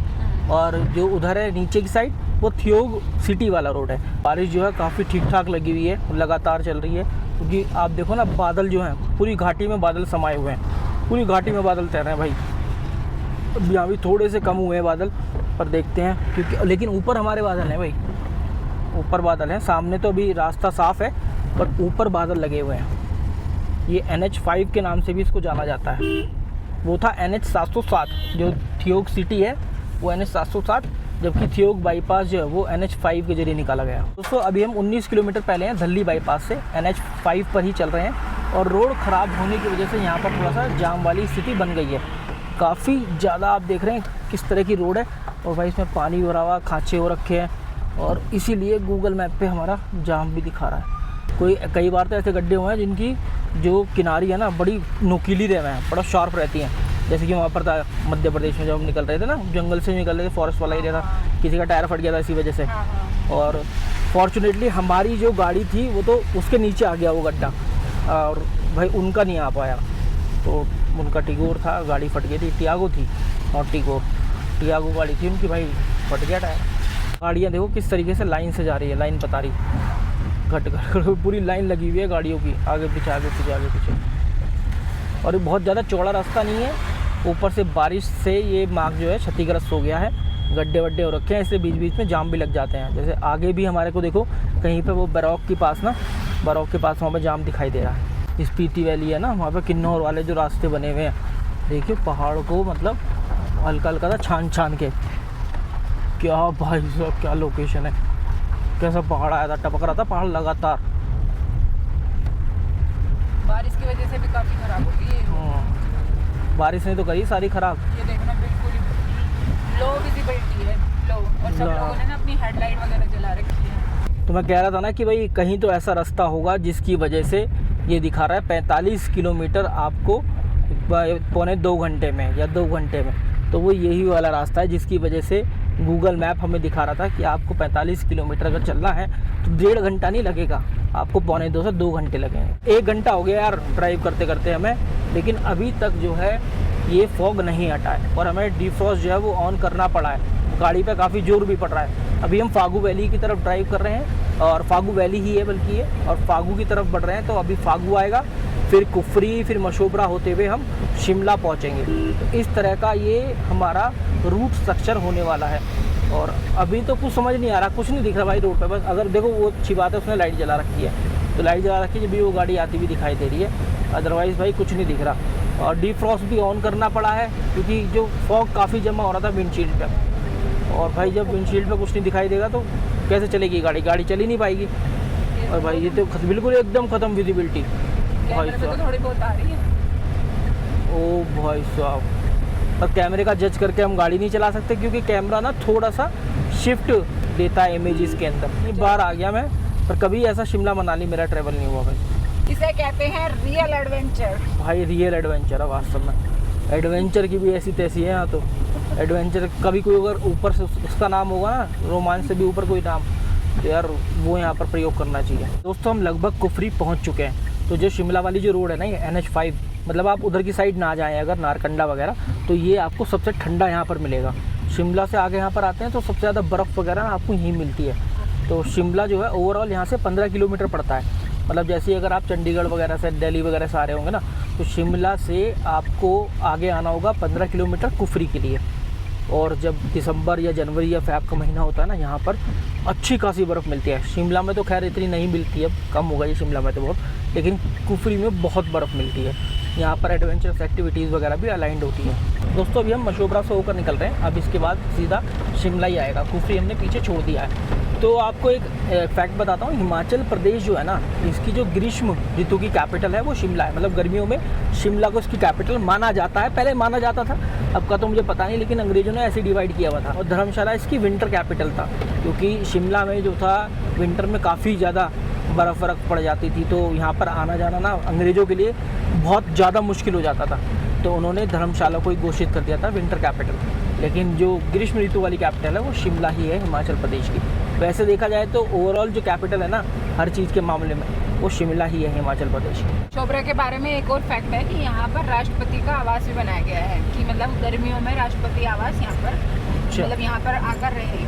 और जो उधर है नीचे की साइड वो थियोग सिटी वाला रोड है। बारिश जो है काफ़ी ठीक ठाक लगी हुई है, लगातार चल रही है, क्योंकि आप देखो ना बादल जो हैं पूरी घाटी में बादल समाये हुए हैं, पूरी घाटी में बादल तैर रहे हैं भाई। यहाँ भी थोड़े से कम हुए हैं बादल, पर देखते हैं, क्योंकि लेकिन ऊपर हमारे बादल हैं भाई, ऊपर बादल हैं। सामने तो अभी रास्ता साफ़ है, पर ऊपर बादल लगे हुए हैं। ये NH5 के नाम से भी इसको जाना जाता है। वो था NH 707, जो थियोग सिटी है वो NH 707, जबकि थियोग बाईपास जो है वो NH5 के जरिए निकाला गया। दोस्तों अभी हम 19 किलोमीटर पहले हैं धल्ली बाईपास से, NH5 पर ही चल रहे हैं, और रोड ख़राब होने की वजह से यहाँ पर थोड़ा सा जाम वाली स्थिति बन गई है। काफ़ी ज़्यादा आप देख रहे हैं किस तरह की रोड है, और भाई इसमें पानी भरा हुआ, खांचे हो रखे हैं, और इसीलिए गूगल मैप पे हमारा जाम भी दिखा रहा है। कई बार तो ऐसे गड्ढे हुए हैं जिनकी जो किनारी है ना बड़ी नुकीली रहे हैं, बड़ा शार्प रहती हैं, जैसे कि वहाँ पर था मध्य प्रदेश में जब हम निकल रहे थे ना, जंगल से निकल रहे थे, फॉरेस्ट वाला एरिया था, किसी का टायर फट गया था इसी वजह से। और फॉर्चुनेटली हमारी जो गाड़ी थी वो तो उसके नीचे आ गया वो गड्ढा, और भाई उनका नहीं आ पाया, तो उनका टिगोर था, गाड़ी फट गई थी, टियागो थी और टियागो गाड़ी थी उनकी, भाई फट गया टायर। गाड़ियाँ देखो किस तरीके से लाइन से जा रही है, लाइन बता रही, घट पूरी लाइन लगी हुई है गाड़ियों की, आगे पीछे आगे पीछे आगे पीछे। और बहुत ज़्यादा चौड़ा रास्ता नहीं है, ऊपर से बारिश से ये मार्ग जो है क्षतिग्रस्त हो गया है, गड्ढे वड्ढे हो रखे हैं, इसलिए बीच बीच में जाम भी लग जाते हैं। जैसे आगे भी हमारे को देखो कहीं पे वो बरौक के पास वहाँ पे जाम दिखाई दे रहा है। स्पीति वैली है ना, वहाँ पे किन्नौर वाले जो रास्ते बने हुए हैं, देखिए पहाड़ को मतलब हल्का हल्का सा छान के, क्या भाई साहब क्या लोकेशन है, कैसा पहाड़ आया था, टपक रहा था पहाड़ लगातार। बारिश की वजह से भी काफ़ी खराब हो गई है। बारिश ने तो करी सारी खराब। ये देखना बिल्कुल लो विजिबिलिटी है, लो, और सब लोगों ने ना अपनी हेडलाइट वगैरह जला रखी है। तो मैं कह रहा था ना कि भाई कहीं तो ऐसा रास्ता होगा जिसकी वजह से ये दिखा रहा है 45 किलोमीटर आपको 1.25 घंटे में या 2 घंटे में। तो वो यही वाला रास्ता है जिसकी वजह से गूगल मैप हमें दिखा रहा था कि आपको 45 किलोमीटर अगर चलना है तो 1.5 घंटा नहीं लगेगा, आपको 1.25 से 2 घंटे लगेंगे। 1 घंटा हो गया यार ड्राइव करते करते हमें, लेकिन अभी तक जो है ये फॉग नहीं हटा है और हमें डिफ्रॉस्ट जो है वो ऑन करना पड़ा है। गाड़ी पे काफ़ी जोर भी पड़ रहा है। अभी हम फागू वैली की तरफ ड्राइव कर रहे हैं और फागू वैली ही है बल्कि ये, और फागू की तरफ बढ़ रहे हैं। तो अभी फागू आएगा, फिर कुफरी, फिर मशोबरा होते हुए हम शिमला पहुंचेंगे। तो इस तरह का ये हमारा रूट स्ट्रक्चर होने वाला है। और अभी तो कुछ समझ नहीं आ रहा, कुछ नहीं दिख रहा भाई रोड पे। बस अगर देखो वो अच्छी बात है उसने लाइट जला रखी है, तो लाइट जला रखी है, जब भी वो गाड़ी आती हुई दिखाई दे रही है। अदरवाइज़ भाई कुछ नहीं दिख रहा। और डिफ्रॉस्ट भी ऑन करना पड़ा है क्योंकि जो फॉग काफ़ी जमा हो रहा था विंडशील्ड पर। और भाई जब विंडशील्ड पे कुछ नहीं दिखाई देगा तो कैसे चलेगी गाड़ी, गाड़ी चल ही नहीं पाएगी। और भाई ये तो बिल्कुल एकदम ख़त्म विजिबिलिटी भाई साहब, थोड़ी बहुत आ रही है। ओ भाई साहब, और कैमरे का जज करके हम गाड़ी नहीं चला सकते क्योंकि कैमरा ना थोड़ा सा शिफ्ट देता है इमेजेस के अंदर। ये बार आ गया मैं, पर कभी ऐसा शिमला मनाली मेरा ट्रैवल नहीं हुआ भाई। इसे कहते हैं रियल एडवेंचर। भाई रियल एडवेंचर है वास्तव में। एडवेंचर की भी ऐसी तैसी है यहाँ तो। एडवेंचर कभी कोई अगर ऊपर से उसका नाम होगा ना, रोमांच से भी ऊपर कोई नाम, तो यार वो यहाँ पर प्रयोग करना चाहिए। दोस्तों हम लगभग कुफरी पहुँच चुके हैं। तो जो शिमला वाली जो रोड है ना, ये NH5, मतलब आप उधर की साइड ना जाएं अगर नारकंडा वगैरह, तो ये आपको सबसे ठंडा यहाँ पर मिलेगा। शिमला से आगे यहाँ पर आते हैं तो सबसे ज़्यादा बर्फ़ वगैरह आपको यहीं मिलती है। तो शिमला जो है ओवरऑल यहाँ से 15 किलोमीटर पड़ता है। मतलब जैसे अगर आप चंडीगढ़ वगैरह से, दिल्ली वगैरह से आ रहे होंगे ना, तो शिमला से आपको आगे आना होगा 15 किलोमीटर कुफरी के लिए। और जब दिसंबर या जनवरी या फ़रवरी का महीना होता है ना, यहाँ पर अच्छी खासी बर्फ़ मिलती है। शिमला में तो खैर इतनी नहीं मिलती है, कम हो गई शिमला में तो बहुत, लेकिन कुफरी में बहुत बर्फ़ मिलती है। यहाँ पर एडवेंचरस एक्टिविटीज़ वगैरह भी अलाइंड होती हैं। दोस्तों अभी हम मशोबरा से होकर निकल रहे हैं, अब इसके बाद सीधा शिमला ही आएगा। कुफरी हमने पीछे छोड़ दिया है। तो आपको एक फैक्ट बताता हूँ, हिमाचल प्रदेश जो है ना, इसकी जो ग्रीष्म ऋतु की कैपिटल है वो शिमला है। मतलब गर्मियों में शिमला को इसकी कैपिटल माना जाता है, पहले माना जाता था, अब का तो मुझे पता नहीं, लेकिन अंग्रेज़ों ने ऐसे डिवाइड किया हुआ था। और धर्मशाला इसकी विंटर कैपिटल था, क्योंकि शिमला में जो था विंटर में काफ़ी ज़्यादा बर्फ़ पड़ जाती थी, तो यहाँ पर आना जाना ना अंग्रेज़ों के लिए बहुत ज़्यादा मुश्किल हो जाता था। तो उन्होंने धर्मशाला को ही घोषित कर दिया था विंटर कैपिटल। लेकिन जो ग्रीष्म ऋतु वाली कैपिटल है वो शिमला ही है हिमाचल प्रदेश की। वैसे देखा जाए तो ओवरऑल जो कैपिटल है ना हर चीज़ के मामले में, वो शिमला ही है हिमाचल प्रदेश की। मशोबरा के बारे में एक और फैक्ट है कि यहाँ पर राष्ट्रपति का आवास भी बनाया गया है, कि मतलब गर्मियों में राष्ट्रपति आवास यहाँ पर, मतलब यहाँ पर आकर रहे।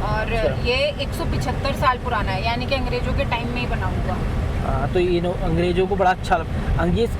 और ये 175 साल पुराना है, यानी कि अंग्रेजों के टाइम में ही बना हुआ। तो ये अंग्रेज़ों को बड़ा अच्छा,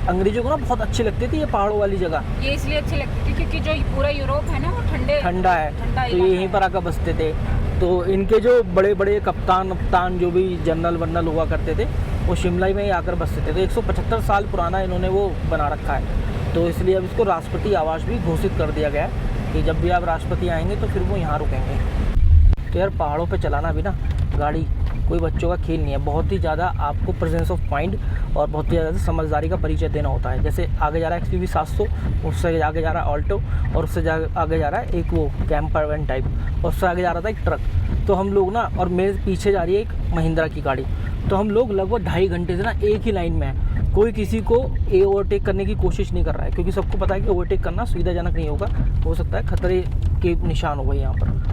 अंग्रेज़ों को ना बहुत अच्छी लगती थी ये पहाड़ों वाली जगह। ये इसलिए अच्छी लगती थी क्योंकि जो पूरा यूरोप है ना वो ठंडा है, तो ये यहीं पर आकर बसते थे। तो इनके जो बड़े बड़े कप्तान जो भी जनरल वनरल हुआ करते थे, वो शिमला में ही आकर बसते थे। तो 175 साल पुराना इन्होंने वो बना रखा है। तो इसलिए अब इसको राष्ट्रपति आवास भी घोषित कर दिया गया है कि जब भी आप राष्ट्रपति आएंगे तो फिर वो यहाँ रुकेंगे। तो यार पहाड़ों पे चलाना भी ना गाड़ी कोई बच्चों का खेल नहीं है। बहुत ही ज़्यादा आपको प्रेजेंस ऑफ माइंड और बहुत ही ज़्यादा समझदारी का परिचय देना होता है। जैसे आगे जा रहा है XUV 700, उससे आगे जा रहा है ऑल्टो, और उससे आगे जा रहा है एक वो कैंपर वैन टाइप, और उससे आगे जा रहा था एक ट्रक। तो हम लोग ना, और मेरे पीछे जा रही है एक महिंद्रा की गाड़ी, तो हम लोग लगभग 2.5 घंटे से ना एक ही लाइन में है। कोई किसी को ओवरटेक करने की कोशिश नहीं कर रहा है, क्योंकि सबको पता है कि ओवरटेक करना सुविधाजनक नहीं होगा, हो सकता है खतरे के निशान हो गए यहाँ पर।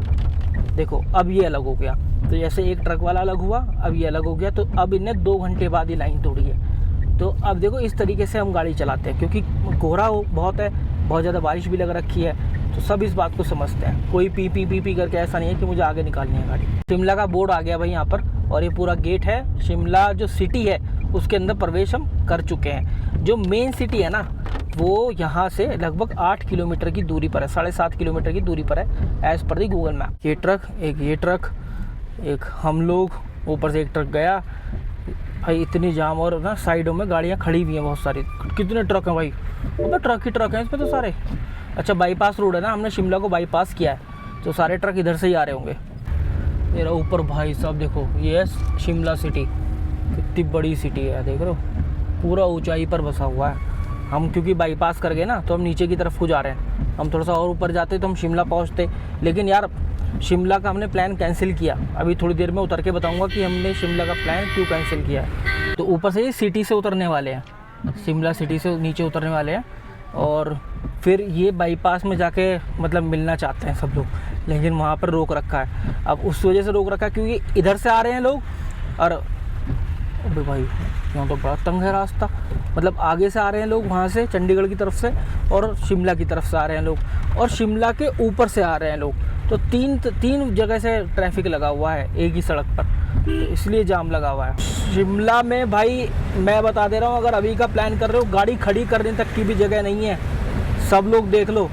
देखो अब ये अलग हो गया, तो जैसे एक ट्रक वाला अलग हुआ, अब ये अलग हो गया। तो अब इन्हें 2 घंटे बाद ही लाइन तोड़ी है। तो अब देखो इस तरीके से हम गाड़ी चलाते हैं, क्योंकि कोहरा बहुत है, बहुत ज़्यादा बारिश भी लग रखी है, तो सब इस बात को समझते हैं। कोई पी करके ऐसा नहीं है कि मुझे आगे निकालनी है गाड़ी। शिमला का बोर्ड आ गया भाई यहाँ पर, और ये पूरा गेट है। शिमला जो सिटी है उसके अंदर प्रवेश हम कर चुके हैं। जो मेन सिटी है ना वो यहाँ से लगभग 8 किलोमीटर की दूरी पर है, 7.5 किलोमीटर की दूरी पर है एज़ पर दी गूगल मैप। ये ट्रक, ये ट्रक, एक हम लोग, ऊपर से एक ट्रक गया भाई। इतनी जाम, और ना साइडों में गाड़ियाँ खड़ी हुई हैं बहुत सारी। कितने ट्रक हैं भाई, वो ट्रक ही ट्रक हैं इसमें तो सारे। अच्छा बाईपास रोड है ना, हमने शिमला को बाईपास किया है, तो सारे ट्रक इधर से ही आ रहे होंगे। मेरा ऊपर भाई साहब देखो, ये है शिमला सिटी, कितनी बड़ी सिटी है देख रहे हो, पूरा ऊंचाई पर बसा हुआ है। हम क्योंकि बाईपास कर गए ना, तो हम नीचे की तरफ को जा रहे हैं। हम थोड़ा सा और ऊपर जाते तो हम शिमला पहुंचते, लेकिन यार शिमला का हमने प्लान कैंसिल किया। अभी थोड़ी देर में उतर के बताऊंगा कि हमने शिमला का प्लान क्यों कैंसिल किया है। तो ऊपर से ये सिटी से उतरने वाले हैं, शिमला सिटी से नीचे उतरने वाले हैं और फिर ये बाईपास में जाके मतलब मिलना चाहते हैं सब लोग, लेकिन वहाँ पर रोक रखा है। अब उस वजह से रोक रखा है क्योंकि इधर से आ रहे हैं लोग और अबे भाई यहाँ तो बड़ा तंग है रास्ता। मतलब आगे से आ रहे हैं लोग वहाँ से चंडीगढ़ की तरफ से और शिमला की तरफ से आ रहे हैं लोग और शिमला के ऊपर से आ रहे हैं लोग। तो तीन जगह से ट्रैफिक लगा हुआ है एक ही सड़क पर, तो इसलिए जाम लगा हुआ है। शिमला में भाई मैं बता दे रहा हूँ, अगर अभी का प्लान कर रहे हो गाड़ी खड़ी करने तक की भी जगह नहीं है। सब लोग देख लो,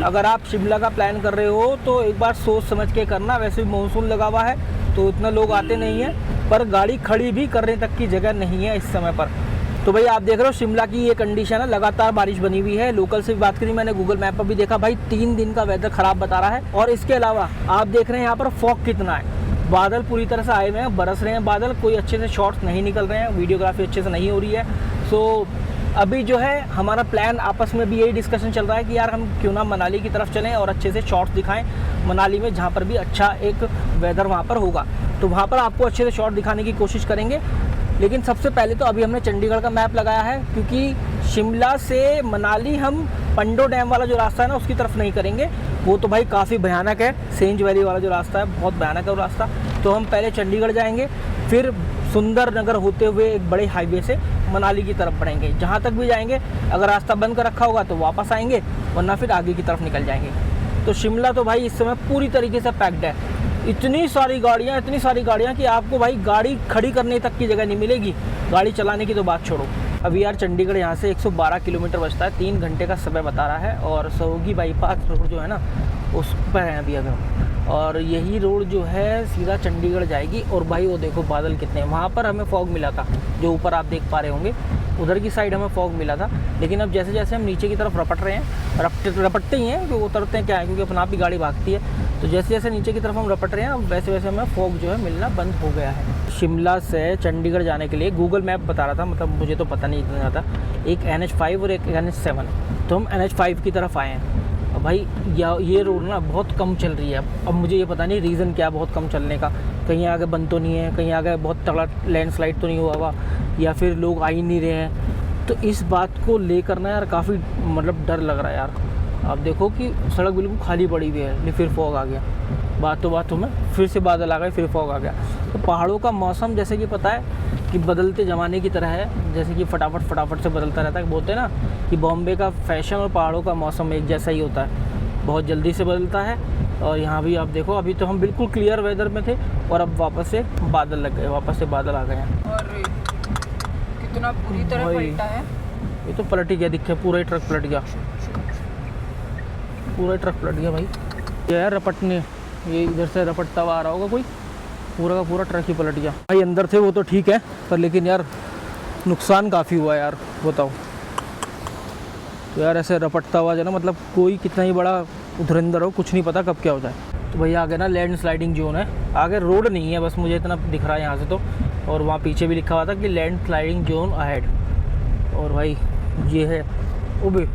अगर आप शिमला का प्लान कर रहे हो तो एक बार सोच समझ के करना। वैसे भी मानसून लगा हुआ है तो इतना लोग आते नहीं हैं, पर गाड़ी खड़ी भी करने तक की जगह नहीं है इस समय पर। तो भाई आप देख रहे हो शिमला की ये कंडीशन है, लगातार बारिश बनी हुई है। लोकल से भी बात करी मैंने, गूगल मैप पर भी देखा भाई 3 दिन का वेदर ख़राब बता रहा है। और इसके अलावा आप देख रहे हैं यहाँ पर फॉग कितना है, बादल पूरी तरह से आए हुए हैं, बरस रहे हैं बादल, कोई अच्छे से शॉट्स नहीं निकल रहे हैं, वीडियोग्राफी अच्छे से नहीं हो रही है। सो अभी जो है हमारा प्लान आपस में भी यही डिस्कशन चल रहा है कि यार हम क्यों ना मनाली की तरफ चलें और अच्छे से शॉट्स दिखाएं मनाली में, जहाँ पर भी अच्छा एक वेदर वहाँ पर होगा। तो वहाँ पर आपको अच्छे से शॉट दिखाने की कोशिश करेंगे। लेकिन सबसे पहले तो अभी हमने चंडीगढ़ का मैप लगाया है, क्योंकि शिमला से मनाली हम पंडो डैम वाला जो रास्ता है ना उसकी तरफ नहीं करेंगे, वो तो भाई काफ़ी भयानक है। सेंज वैली वाला जो रास्ता है बहुत भयानक है वो रास्ता। तो हम पहले चंडीगढ़ जाएंगे, फिर सुंदरनगर होते हुए एक बड़े हाईवे से मनाली की तरफ बढ़ेंगे। जहाँ तक भी जाएंगे अगर रास्ता बंद कर रखा होगा तो वापस आएंगे, वरना फिर आगे की तरफ निकल जाएंगे। तो शिमला तो भाई इस समय पूरी तरीके से पैक्ड है, इतनी सारी गाड़ियाँ कि आपको भाई गाड़ी खड़ी करने तक की जगह नहीं मिलेगी, गाड़ी चलाने की तो बात छोड़ो। अभी यार चंडीगढ़ यहाँ से 112 किलोमीटर बचता है, 3 घंटे का समय बता रहा है। और सरोगी बाईपास रोड जो है ना उस पर है अभी अगर, और यही रोड जो है सीधा चंडीगढ़ जाएगी। और भाई वो देखो बादल कितने हैं, वहाँ पर हमें फॉग मिला था जो ऊपर आप देख पा रहे होंगे, उधर की साइड हमें फॉग मिला था। लेकिन अब जैसे जैसे हम नीचे की तरफ रपट रहे हैं, रपटते ही हैं क्योंकि उतरते हैं क्या है, क्योंकि अपना आप ही गाड़ी भागती है। तो जैसे जैसे नीचे की तरफ हम रपट रहे हैं अब वैसे वैसे हमें फॉग जो है मिलना बंद हो गया है। शिमला से चंडीगढ़ जाने के लिए गूगल मैप बता रहा था, मतलब मुझे तो पता नहीं इतना ज़्यादा, एक NH5 और एक NH7, तो हम NH5 की तरफ आए हैं। अब भाई ये रोड ना बहुत कम चल रही है। अब मुझे ये पता नहीं रीज़न क्या बहुत कम चलने का, कहीं आगे बंद तो नहीं है, कहीं आगे बहुत तगड़ा लैंडस्लाइड तो नहीं हुआ हुआ, या फिर लोग आ ही नहीं रहे हैं। तो इस बात को लेकर ना यार काफ़ी मतलब डर लग रहा है यार। आप देखो कि सड़क बिल्कुल खाली पड़ी हुई है, लेकिन फिर फॉग आ गया, बातों में फिर से बादल आ गए, फिर फॉग आ गया। तो पहाड़ों का मौसम जैसे कि पता है कि बदलते ज़माने की तरह है, जैसे कि फटाफट से बदलता रहता है। बोलते हैं ना कि बॉम्बे का फैशन और पहाड़ों का मौसम एक जैसा ही होता है, बहुत जल्दी से बदलता है। और यहाँ भी आप देखो अभी तो हम बिल्कुल क्लियर वेदर में थे और अब वापस से बादल लग गए, वापस से बादल आ गए हैं। और कितना बुरी तरह पलटा है, ये तो पलट ही गया, दिखे पूरा ही ट्रक पलट गया, पूरा ही ट्रक पलट गया भाई। ये यार रपटने, ये इधर से रपटता हुआ आ रहा होगा कोई, पूरा का पूरा ट्रक ही पलट गया भाई। अंदर थे वो तो ठीक है, पर लेकिन यार नुकसान काफ़ी हुआ यार, बताओ। तो यार ऐसे रपटता हुआ जो ना, मतलब कोई कितना ही बड़ा धुरंधर हो, कुछ नहीं पता कब क्या हो जाए। तो भैया आगे ना लैंड स्लाइडिंग जोन है, आगे रोड नहीं है, बस मुझे इतना दिख रहा है यहाँ से तो। और वहाँ पीछे भी लिखा हुआ था कि लैंड स्लाइडिंग जोन अहेड। और भाई ये है ओबे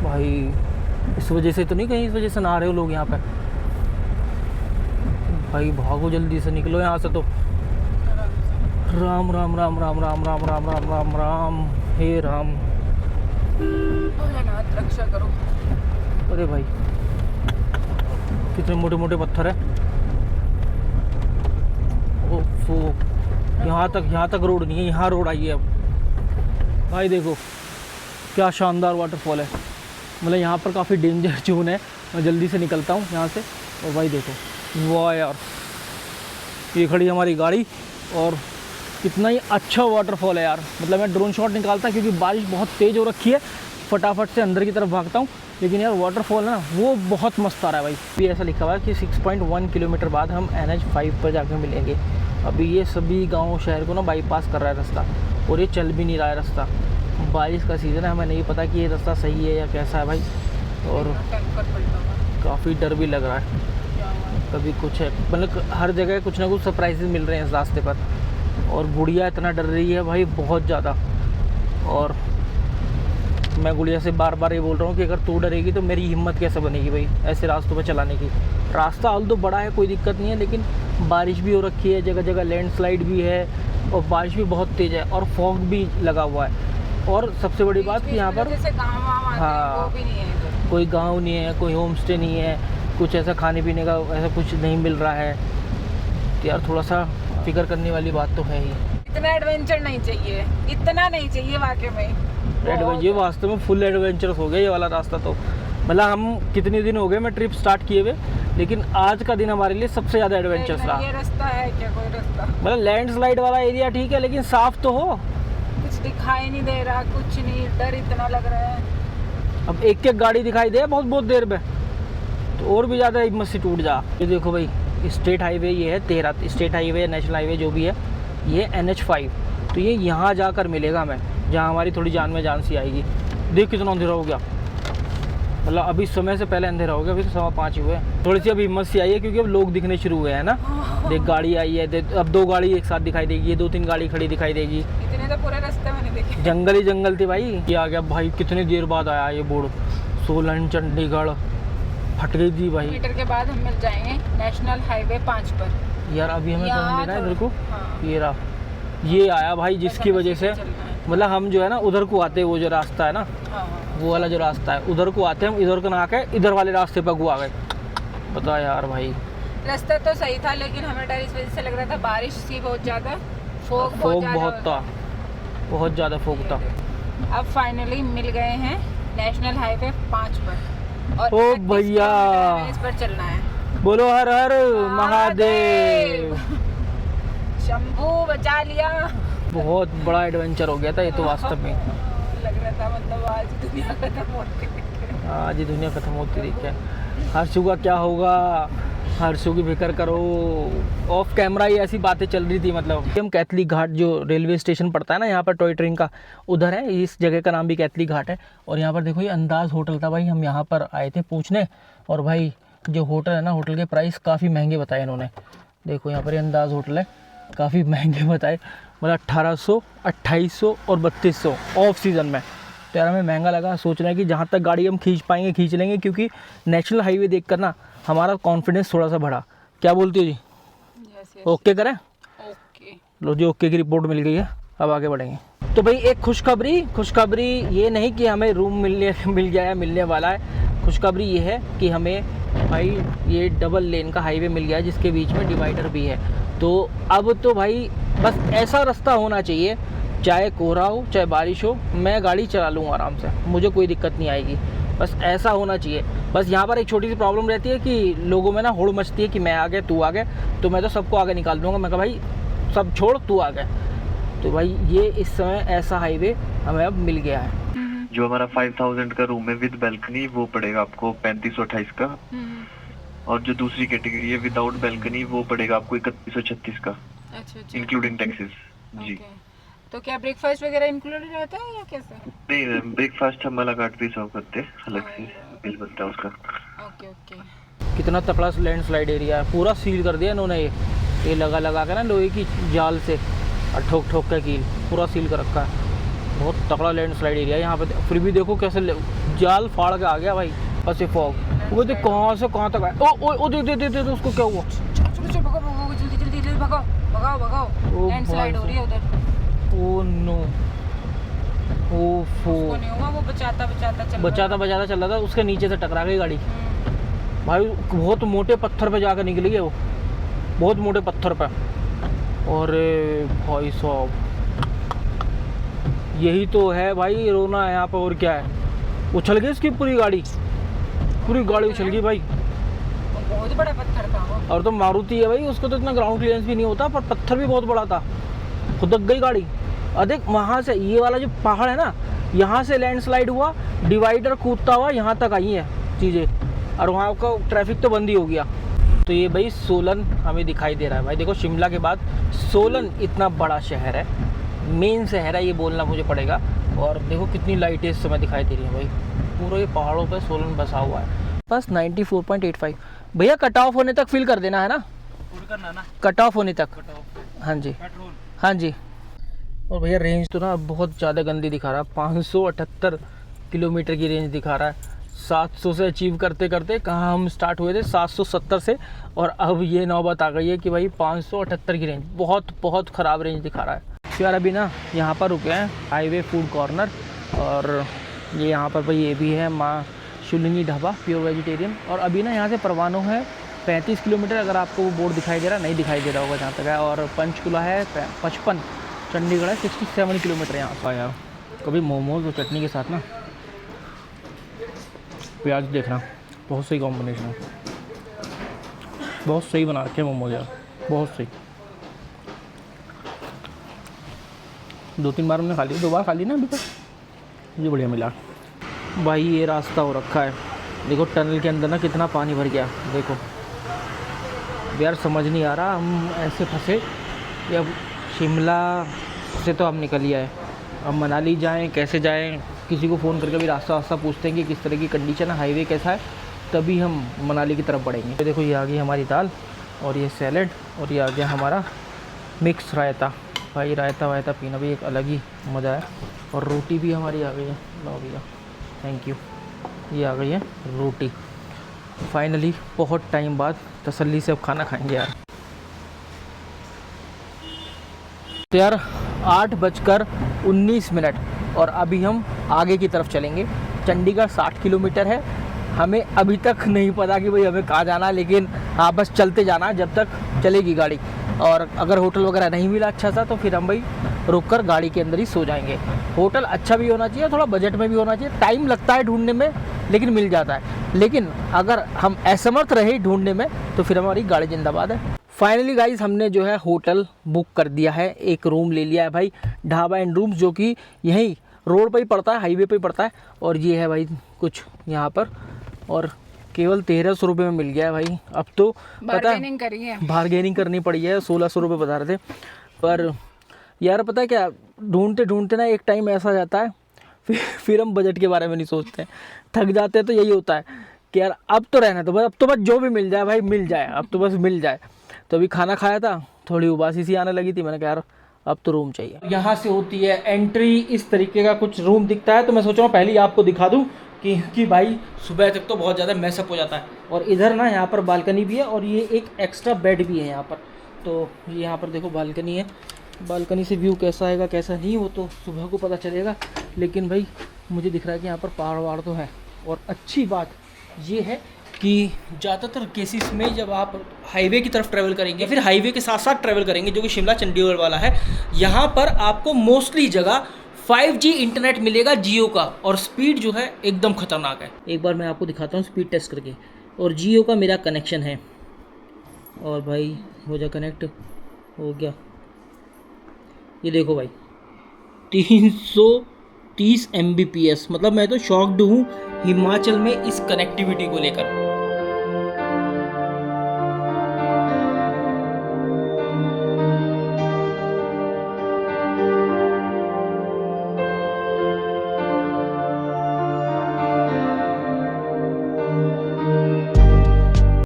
भाई, इस वजह से तो नहीं कहीं इस वजह से ना आ रहे हो लोग यहाँ पे भाई, भागो जल्दी से निकलो यहाँ से। तो राम राम राम राम राम राम राम राम राम राम, हे राम, रक्षा करो। अरे भाई कितने मोटे मोटे पत्थर है। ओफो, यहाँ तक रोड नहीं है, यहाँ रोड आई है अब। भाई देखो क्या शानदार वाटरफॉल है, मतलब यहाँ पर काफ़ी डेंजर जोन है। मैं जल्दी से निकलता हूँ यहाँ से। और भाई देखो वाह यार, ये खड़ी हमारी गाड़ी और कितना ही अच्छा वाटरफॉल है यार। मतलब मैं ड्रोन शॉट निकालता क्योंकि बारिश बहुत तेज़ हो रखी है, फटाफट से अंदर की तरफ भागता हूँ, लेकिन यार वाटरफॉल है ना वो बहुत मस्त आ रहा है भाई। भी ऐसा लिखा हुआ है कि 6.1 किलोमीटर बाद हम NH5 पर जाकर मिलेंगे। अभी ये सभी गाँव शहर को ना बाईपास कर रहा है रास्ता, और ये चल भी नहीं रहा है रास्ता। बारिश का सीज़न है, हमें नहीं पता कि ये रास्ता सही है या कैसा है भाई, और काफ़ी डर भी लग रहा है। कभी कुछ है, मतलब हर जगह कुछ ना कुछ सरप्राइजेज मिल रहे हैं इस रास्ते पर। और बुढ़िया इतना डर रही है भाई, बहुत ज़्यादा। और मैं गुड़िया से बार बार ये बोल रहा हूँ कि अगर तू डरेगी तो मेरी हिम्मत कैसे बनेगी भाई ऐसे रास्तों पे चलाने की। रास्ता हाल तो बड़ा है, कोई दिक्कत नहीं है, लेकिन बारिश भी हो रखी है, जगह जगह लैंडस्लाइड भी है और बारिश भी बहुत तेज़ है और फॉग भी लगा हुआ है। और सबसे बड़ी बात कि यहाँ पर जैसे गाँव आते हैं वो भी नहीं है इधर। कोई गांव नहीं है, कोई होम स्टे नहीं है, कुछ ऐसा खाने पीने का ऐसा कुछ नहीं मिल रहा है। तो यार थोड़ा सा फिक्र करने वाली बात तो है ही। इतना एडवेंचर नहीं चाहिए, इतना नहीं चाहिए वाकई में। ये वास्तव में फुल एडवेंचरस हो गया ये वाला रास्ता। तो मतलब हम कितने दिन हो गए मैं ट्रिप स्टार्ट किए हुए, लेकिन आज का दिन हमारे लिए सबसे ज़्यादा एडवेंचरस रहा। ये रास्ता है क्या कोई रास्ता? मतलब लैंडस्लाइड वाला एरिया ठीक है, लेकिन साफ तो हो। कुछ दिखाई नहीं दे रहा, कुछ नहीं, डर इतना लग रहा है। अब एक एक गाड़ी दिखाई दे बहुत देर में, तो और भी ज़्यादा हिम्मत से टूट जा। ये देखो भाई स्टेट हाईवे ये है 13, स्टेट हाईवे नेशनल हाईवे जो भी है ये NH5। तो ये यहाँ जाकर मिलेगा हमें, जहाँ हमारी थोड़ी जान में जान सी आएगी। देख कितना अंधेरा हो गया, मतलब अभी समय से पहले अंधेरा हो गया, अभी तो 5:15 हुए। थोड़ी सी अभी हिम्मत सी आई है क्योंकि अब लोग दिखने शुरू हुए हैं ना। देख गाड़ी आई है, अब 2 गाड़ी एक साथ दिखाई देगी, ये 2-3 गाड़ी खड़ी दिखाई देगी। इतने तो पूरे रास्ते में नहीं देखे। जंगल ही जंगल थे भाई। ये आ गया भाई, कितनी देर बाद आया ये बोर्ड, सोलन चंडीगढ़, फट गई थी भाई। मीटर के बाद हम मिल जाएंगे नेशनल हाईवे 5 पर। यार अभी हमें कहाँ लेना है इधर को? हाँ। ये रहा, ये आया भाई जिसकी वजह से मतलब हम जो है ना उधर को आते हैं, वो जो रास्ता है ना वो वाला जो रास्ता है उधर को आते हैं, हम इधर को ना आके इधर वाले रास्ते पर आ गए। बता यार भाई, रास्ता तो सही था लेकिन हमें डर इस वजह से लग रहा था, बारिश थी बहुत ज़्यादा, फोग बहुत था, बहुत ज़्यादा फोग था। अब फाइनली मिल गए हैं नेशनल हाईवे 5 पर और ओ भैया इस पर चलना है। बोलो हर हर महादेव। शंभू बचा लिया। बहुत बड़ा एडवेंचर हो गया था ये तो वास्तव में। लग रहा था मतलब आज दुनिया खत्म होती है। आज ही दुनिया खत्म होती रही। क्या हर्षू का क्या होगा, हर्षू की फिक्र करो। ऑफ कैमरा ही ऐसी बातें चल रही थी। मतलब हम कैथली घाट जो रेलवे स्टेशन पड़ता है ना यहाँ पर टॉय ट्रेन का, उधर है। इस जगह का नाम भी कैथली घाट है। और यहाँ पर देखो ये अंदाज़ होटल था भाई, हम यहाँ पर आए थे पूछने। और भाई जो होटल है ना, होटल के प्राइस काफ़ी महंगे बताए इन्होंने। देखो यहाँ पर ये अंदाज़ होटल है, काफ़ी महंगे बताए, मतलब 1800, 2800 और 3200 ऑफ सीज़न में। तो यार हमें महंगा लगा। सोच रहे हैं कि जहाँ तक गाड़ी हम खींच पाएंगे खींच लेंगे, क्योंकि नेशनल हाईवे देख कर ना हमारा कॉन्फिडेंस थोड़ा सा बढ़ा। क्या बोलती हो जी? yes. ओके करें? ओके। लो जी, ओके की रिपोर्ट मिल गई है, अब आगे बढ़ेंगे। तो भाई एक खुशखबरी ये नहीं कि हमें रूम मिल गया है, मिलने वाला है। खुशखबरी ये है कि हमें भाई ये डबल लेन का हाईवे मिल गया है, जिसके बीच में डिवाइडर भी है। तो अब तो भाई बस ऐसा रास्ता होना चाहिए, चाहे कोहरा हो चाहे बारिश हो, मैं गाड़ी चला लूँगा आराम से, मुझे कोई दिक्कत नहीं आएगी। बस ऐसा होना चाहिए। बस यहाँ पर एक छोटी सी प्रॉब्लम रहती है कि लोगों में ना होड़ मचती है कि मैं आ गया तू आ गया, तो मैं तो सबको आगे निकाल दूँगा। मैं कहा भाई सब छोड़, तू आ गया। तो भाई ये इस समय ऐसा हाईवे हमें अब मिल गया है। जो हमारा 5000 का रूम है विद बैल्कनी वो पड़ेगा आपको 3528 का, और जो दूसरी कैटेगरी है विदाउट बैल्कनी वो पड़ेगा आपको 3136 का, अच्छा इंक्लूडिंग टैक्सेस जी। तो क्या ब्रेकफास्ट वगैरह इंक्लूडेड रहता है या कैसे? नहीं, ब्रेकफास्ट हम अलग भी सर्व करते हैं, अलग से बिल बनता है उसका। Okay okay. कितना तकड़ा लैंडस्लाइड एरिया है, पूरा सील कर दिया इन्होंने। ये लगा कर ना लोहे की जाल से और ठोक का कील पूरा सील कर रखा है। बहुत तगड़ा लैंडस्लाइड एरिया है यहाँ पे। फिर भी देखो कैसे जाल फाड़ के आ गया भाई। बस ये फॉग वो देख कहाँ से कहाँ तक आया। ओ दे उसको क्या हुआ? चलो भगाओ जल्दी भगाओ। लैंडस्लाइड हो रही है उधर। ओ नो, ओफो, नहीं हुआ, वो बचाता चल रहा था, उसके नीचे से टकरा गई गाड़ी भाई। बहुत मोटे पत्थर पे जाकर निकली है वो, बहुत मोटे पत्थर पे। और भाई साहब यही तो है भाई रोना है यहाँ पे, और क्या है। उछल गई इसकी पूरी गाड़ी उछल गई भाई। बहुत बड़ा पत्थर था वो। और तो मारुति है भाई, उसको तो इतना ग्राउंड क्लियरेंस भी नहीं होता, पर पत्थर भी बहुत बड़ा था, खुदक गई गाड़ी। अधिक वहाँ से ये वाला जो पहाड़ है ना, यहाँ से लैंडस्लाइड हुआ, डिवाइडर कूदता हुआ यहाँ तक आई है चीज़ें, और वहाँ का ट्रैफिक तो बंद ही हो गया। तो ये भाई सोलन हमें दिखाई दे रहा है भाई। देखो शिमला के बाद सोलन इतना बड़ा शहर है, मेन शहर है, ये बोलना मुझे पड़ेगा। और देखो कितनी लाइटें इस समय दिखाई दे रही हैं भाई। पूरा ये पहाड़ों पे सोलन बसा हुआ है। बस 94.85 भैया, कट ऑफ होने तक फिल कर देना है ना? कट ऑफ होने तक। हाँ जी हाँ जी। और भैया रेंज तो ना बहुत ज़्यादा गंदी दिखा रहा है, 578 किलोमीटर की रेंज दिखा रहा है। 700 से अचीव करते करते कहाँ हम स्टार्ट हुए थे 770 से, और अब ये नौबत आ गई है कि भाई 578 की रेंज। बहुत बहुत ख़राब रेंज दिखा रहा है। तो यार अभी ना यहाँ पर रुके हैं हाईवे फूड कॉर्नर, और ये यहाँ पर भाई ये भी है माँ शुलिनी ढाबा प्योर वेजिटेरियन। और अभी ना यहाँ से परवानो है 35 किलोमीटर, अगर आपको वो बोर्ड दिखाई दे रहा नहीं दिखाई दे रहा होगा जहाँ तक है, और पंचकुला है 55, चंडीगढ़ है 67 किलोमीटर यहाँ पर। यार कभी मोमोज और चटनी के साथ ना प्याज देखना, बहुत सही कॉम्बिनेशन है, बहुत सही बना रखे मोमोज यार, बहुत सही। 2-3 बार हमने खा ली, 2 बार खा ली ना अभी तक, ये बढ़िया मिला भाई। ये रास्ता हो रखा है, देखो टनल के अंदर ना कितना पानी भर गया, देखो यार समझ नहीं आ रहा हम ऐसे फंसे। अब शिमला से तो हम निकल ही आए, अब मनाली जाएं कैसे जाएं, किसी को फ़ोन करके भी रास्ता पूछते हैं कि किस तरह की कंडीशन है, हाईवे कैसा है, तभी हम मनाली की तरफ बढ़ेंगे। तो देखो ये आ गई हमारी दाल, और ये सैलेड, और ये आ गया हमारा मिक्स रायता। भाई रायता वायता पीना भी एक अलग ही मज़ा है। और रोटी भी हमारी आ गई है, लो भैया थैंक यू, ये आ गई है रोटी। फाइनली बहुत टाइम बाद तसल्ली से अब खाना खाएंगे यार। तो यार 8:19 और अभी हम आगे की तरफ चलेंगे। चंडीगढ़ 60 किलोमीटर है, हमें अभी तक नहीं पता कि भाई हमें कहाँ जाना है, लेकिन हाँ बस चलते जाना है जब तक चलेगी गाड़ी। और अगर होटल वगैरह नहीं मिला अच्छा सा तो फिर हम भाई रुक कर गाड़ी के अंदर ही सो जाएंगे। होटल अच्छा भी होना चाहिए, थोड़ा बजट में भी होना चाहिए। टाइम लगता है ढूंढने में लेकिन मिल जाता है, लेकिन अगर हम असमर्थ रहे ढूंढने में तो फिर हमारी गाड़ी जिंदाबाद है। फाइनली गाइस हमने जो है होटल बुक कर दिया है, एक रूम ले लिया है भाई, ढाबा एंड रूम्स, जो कि यहीं रोड पर ही पड़ता है, हाईवे पे ही पड़ता है। और ये है भाई कुछ यहाँ पर, और केवल 1300 रुपये में मिल गया है भाई। अब तो पता है बार्गेनिंग करनी पड़ी है, 1600 रुपये बता रहे थे। पर यार पता है क्या, ढूंढते ढूंढते ना एक टाइम ऐसा जाता है फिर हम बजट के बारे में नहीं सोचते, थक जाते हैं। तो यही होता है कि यार अब तो रहना, तो अब तो बस जो भी मिल जाए भाई मिल जाए, अब तो बस मिल जाए। तो अभी खाना खाया था, थोड़ी उबासी सी आने लगी थी, मैंने कहा यार अब तो रूम चाहिए। यहाँ से होती है एंट्री, इस तरीके का कुछ रूम दिखता है। तो मैं सोच रहा हूँ पहले ही आपको दिखा दूँ कि भाई सुबह तक तो बहुत ज़्यादा मैसअप हो जाता है। और इधर ना यहाँ पर बालकनी भी है, और ये एक एक्स्ट्रा बेड भी है यहाँ पर। तो ये यहाँ पर देखो बालकनी है, बालकनी से व्यू कैसा आएगा कैसा नहीं वो तो सुबह को पता चलेगा। लेकिन भाई मुझे दिख रहा है कि यहाँ पर पहाड़ वहाड़ तो है। और अच्छी बात ये है कि ज़्यादातर केसेस में जब आप हाईवे की तरफ ट्रैवल करेंगे, फिर हाईवे के साथ साथ ट्रैवल करेंगे जो कि शिमला चंडीगढ़ वाला है, यहाँ पर आपको मोस्टली जगह 5G इंटरनेट मिलेगा जियो का, और स्पीड जो है एकदम ख़तरनाक है। एक बार मैं आपको दिखाता हूँ स्पीड टेस्ट करके। और जियो का मेरा कनेक्शन है, और भाई हो जा कनेक्ट, हो गया। ये देखो भाई 330 Mbps, मतलब मैं तो शॉक्ड हूँ हिमाचल में इस कनेक्टिविटी को लेकर।